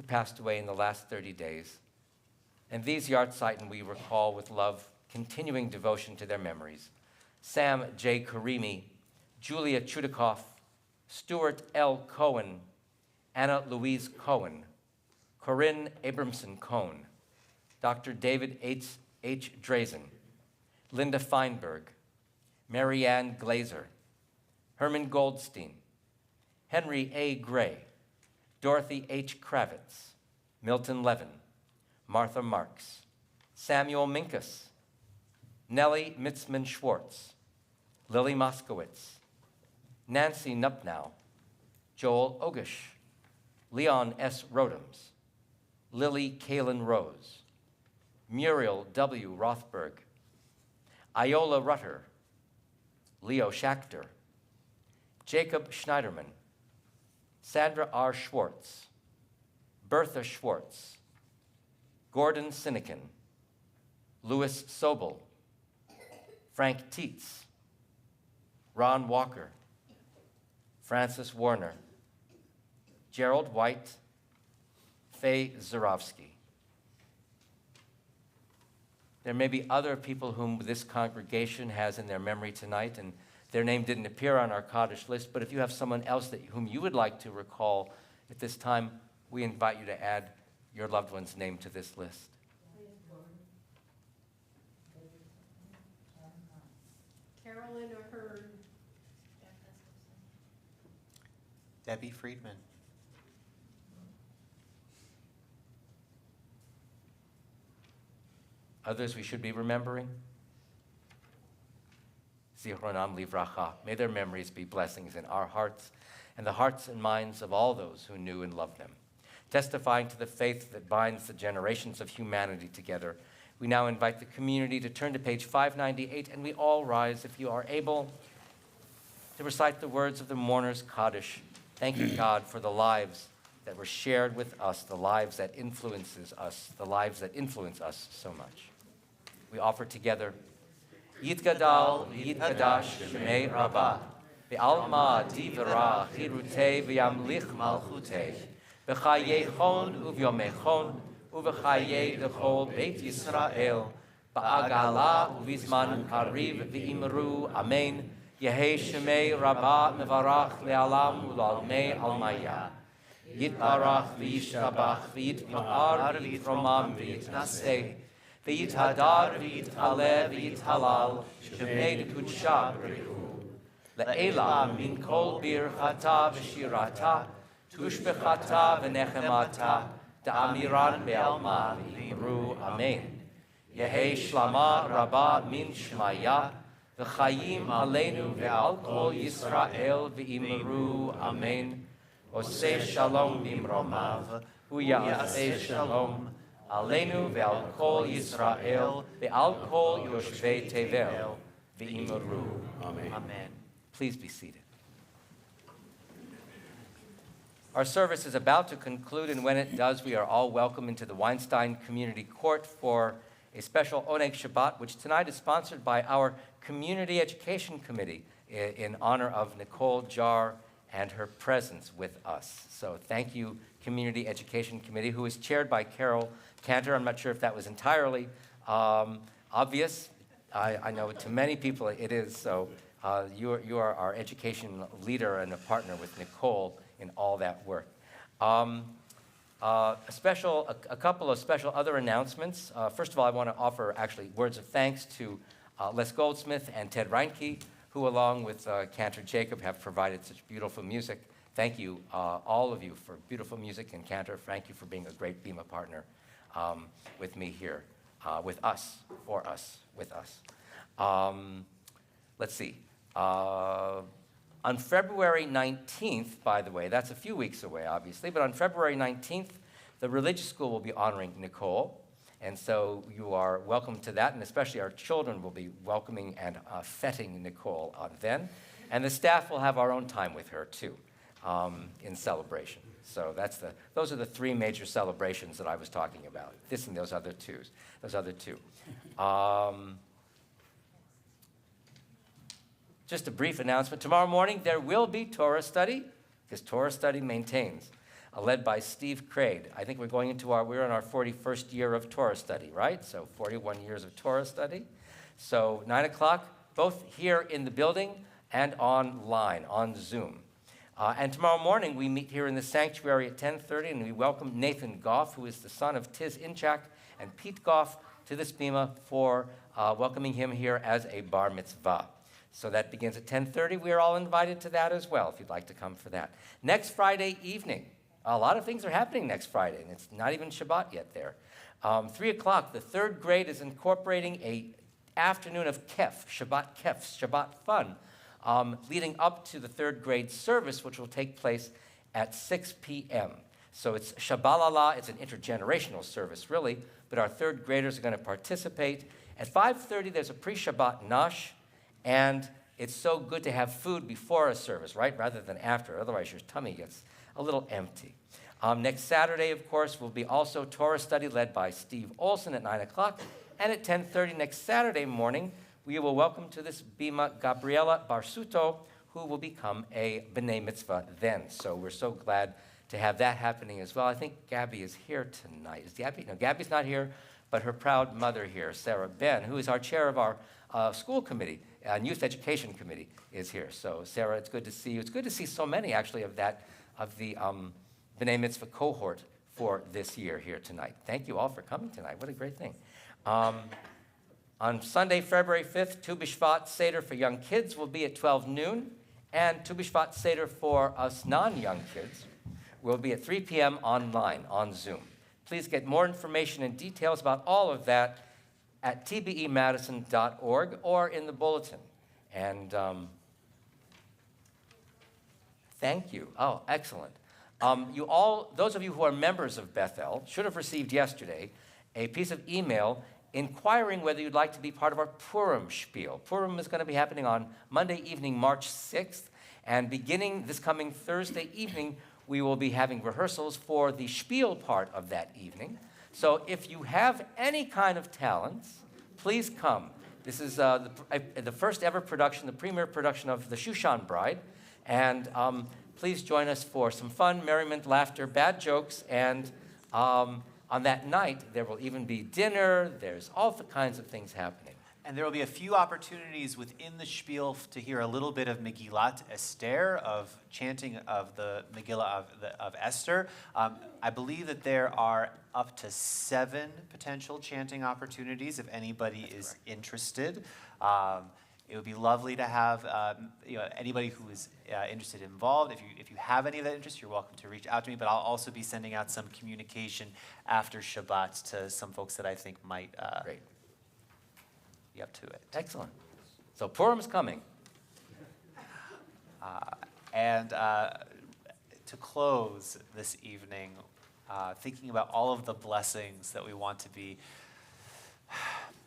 passed away in the last 30 days. And these Yahrzeit we recall with love, continuing devotion to their memories. Sam J. Karimi, Julia Chudikoff, Stuart L. Cohen, Anna Louise Cohen, Corinne Abramson Cohn, Dr. David H. Drazen, Linda Feinberg, Marianne Glazer, Herman Goldstein, Henry A. Gray, Dorothy H. Kravitz, Milton Levin, Martha Marks, Samuel Minkus, Nellie Mitzman Schwartz, Lily Moskowitz, Nancy Nupnow, Joel Ogish, Leon S. Rodems, Lily Kalen Rose, Muriel W. Rothberg, Iola Rutter, Leo Schachter, Jacob Schneiderman, Sandra R. Schwartz, Bertha Schwartz, Gordon Sinekin, Louis Sobel, Frank Tietz, Ron Walker, Francis Warner, Gerald White, Faye Zarowski. There may be other people whom this congregation has in their memory tonight, and their name didn't appear on our Kaddish list, but if you have someone else whom you would like to recall at this time, we invite you to add your loved one's name to this list. Carolyn Ahern. Debbie Friedman. Others we should be remembering? Zichronam livracha. May their memories be blessings in our hearts and the hearts and minds of all those who knew and loved them. Testifying to the faith that binds the generations of humanity together, we now invite the community to turn to page 598, and we all rise, if you are able, to recite the words of the mourner's Kaddish, thanking God for the lives that were shared with us, the lives that influences us, the lives that influence us so much. We offer together, Yitgadal v'yitgadash shemei Rabbah, v'alma divra chirutei v'yamlich malchutei, v'chayechon uvyomechon, uv'chayei d'chol Beit Yisrael, ba'agala uvizman kariv v'imru, amen. Yehei shemei Rabbah mevarach le'alam u'lalmei almaya. Yitbarach v'yishtabach v'yitpa'ar v'yitromam v'yitnaseh, v'yithadar v'yithaleh v'yithalal, shemei d'kudsha b'rihu. Le'ela min kol birchata v'shirata, tushbechata v'nechemata, da'amiran be'alma v'imru, amen. Yehei shlama Rabbah min shmaya, v'chayim aleinu ve'al kol Yisrael v'imru, amen. Oseh shalom bimromav, hu ya'aseh shalom, aleinu ve'al kol Yisrael, ve'al kol yoshvei tevel, v'imru. Amen. Amen. Please be seated. Our service is about to conclude, and when it does, we are all welcome into the Weinstein Community Court for a special Oneg Shabbat, which tonight is sponsored by our Community Education Committee in honor of Nicole Jar and her presence with us. So thank you, Community Education Committee, who is chaired by Carol Cantor. I'm not sure if that was entirely obvious. I know to many people it is, so you are our education leader and a partner with Nicole in all that work. A couple of special other announcements. First of all, I want to offer actually words of thanks to Les Goldsmith and Ted Reinke, who along with Cantor Jacob have provided such beautiful music. Thank you, all of you, for beautiful music, and Cantor, thank you for being a great Bima partner with me here, with us, for us, with us. Let's see. On February 19th, by the way, that's a few weeks away, obviously, but on February 19th, the religious school will be honoring Nicole, and so you are welcome to that, and especially our children will be welcoming and feting Nicole then, and the staff will have our own time with her, too, in celebration. So those are the three major celebrations that I was talking about, this and those other two. Just a brief announcement. Tomorrow morning, there will be Torah study, because Torah study maintains, led by Steve Craig. I think we're in our 41st year of Torah study, right? So 41 years of Torah study. So 9 o'clock, both here in the building and online, on Zoom. And tomorrow morning, we meet here in the sanctuary at 10:30, and we welcome Nathan Goff, who is the son of Tiz Inchak and Pete Goff, to this bima for welcoming him here as a bar mitzvah. So that begins at 10:30. We are all invited to that as well, if you'd like to come for that. Next Friday evening, a lot of things are happening next Friday, and it's not even Shabbat yet there. 3 o'clock, the third grade is incorporating an afternoon of Shabbat fun, leading up to the third grade service, which will take place at 6 p.m. So it's Shabbalala. It's an intergenerational service, really, but our third graders are going to participate. At 5:30, there's a pre-Shabbat nash, and it's so good to have food before a service, right, rather than after. Otherwise, your tummy gets a little empty. Next Saturday, of course, will be also Torah study led by Steve Olson at 9 o'clock. And at 10:30 next Saturday morning, we will welcome to this bima Gabriela Barsuto, who will become a B'nai Mitzvah then. So we're so glad to have that happening as well. I think Gabby is here tonight. Is Gabby? No, Gabby's not here, but her proud mother here, Sarah Ben, who is our chair of our school committee, youth education committee, is here. So Sarah, it's good to see you. It's good to see so many, actually, of the B'nai Mitzvah cohort for this year here tonight. Thank you all for coming tonight. What a great thing. On Sunday, February 5th, Tu B'Shvat Seder for young kids will be at 12 noon, and Tu B'Shvat Seder for us non-young kids will be at 3 p.m. online on Zoom. Please get more information and details about all of that at tbemadison.org or in the bulletin. And thank you. Oh, excellent. Those of you who are members of Bethel should have received yesterday a piece of email inquiring whether you'd like to be part of our Purim spiel. Purim is going to be happening on Monday evening, March 6th, and beginning this coming Thursday evening, we will be having rehearsals for the spiel part of that evening. So if you have any kind of talents, please come. This is the first ever production, the premiere production of The Shushan Bride, and please join us for some fun, merriment, laughter, bad jokes, and on that night, there will even be dinner. There's all the kinds of things happening. And there will be a few opportunities within the spiel to hear a little bit of Megillat Esther, of chanting of the Megillah of Esther. I believe that there are up to 7 potential chanting opportunities if anybody is interested. It would be lovely to have anybody who is interested involved. If you have any of that interest, you're welcome to reach out to me. But I'll also be sending out some communication after Shabbat to some folks that I think might be up to it. Excellent. So Purim's coming. And to close this evening, thinking about all of the blessings that we want to be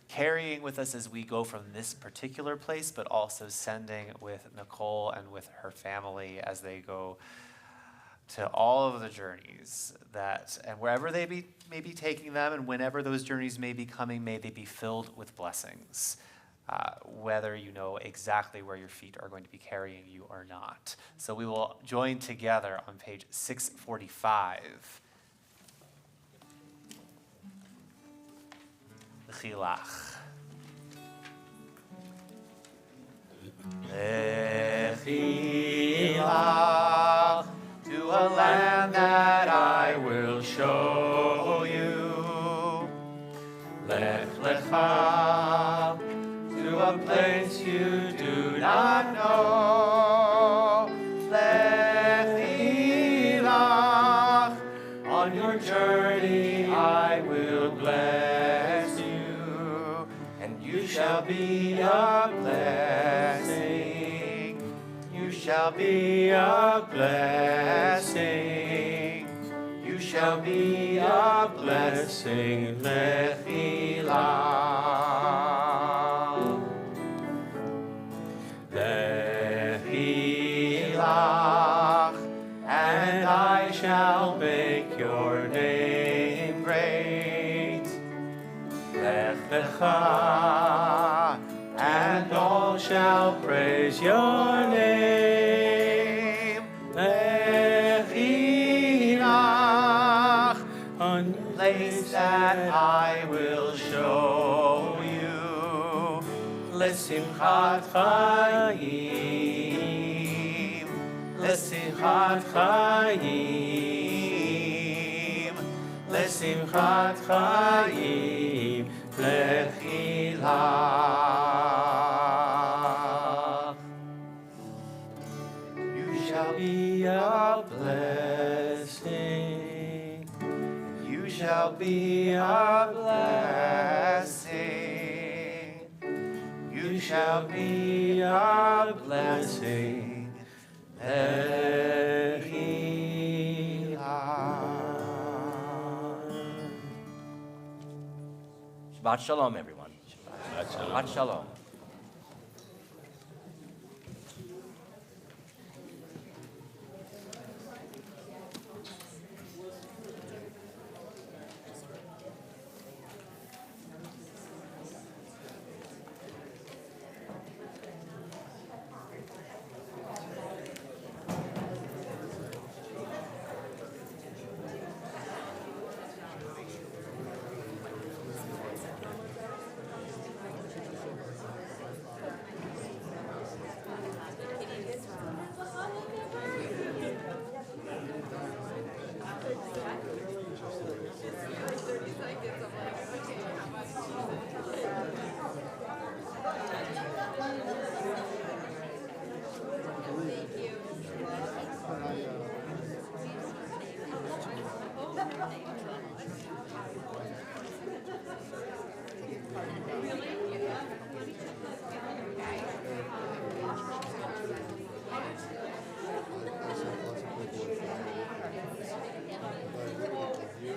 carrying with us as we go from this particular place, but also sending with Nicole and with her family as they go to all of the journeys and wherever they may be taking them, and whenever those journeys may be coming, may they be filled with blessings, whether you know exactly where your feet are going to be carrying you or not. So we will join together on page 645. Chilach. Lechilach, to a land that I will show you. Lech lecha, to a place you do not know. Lechilach, on your journey I will bless you. You shall be a blessing. You shall be a blessing. You shall be a blessing. Lechilach. Lechilach. And I shall make your name great. Lech lecha, and all shall praise your name. Lechilach, on the place that I will show you. Lesimchat chayim, lesimchat chayim, lesimchat chayim. Lechilach. You shall be a blessing. You shall be a blessing. You shall be a blessing. Lechilach. Shabbat Shalom, everyone. Shabbat Shalom.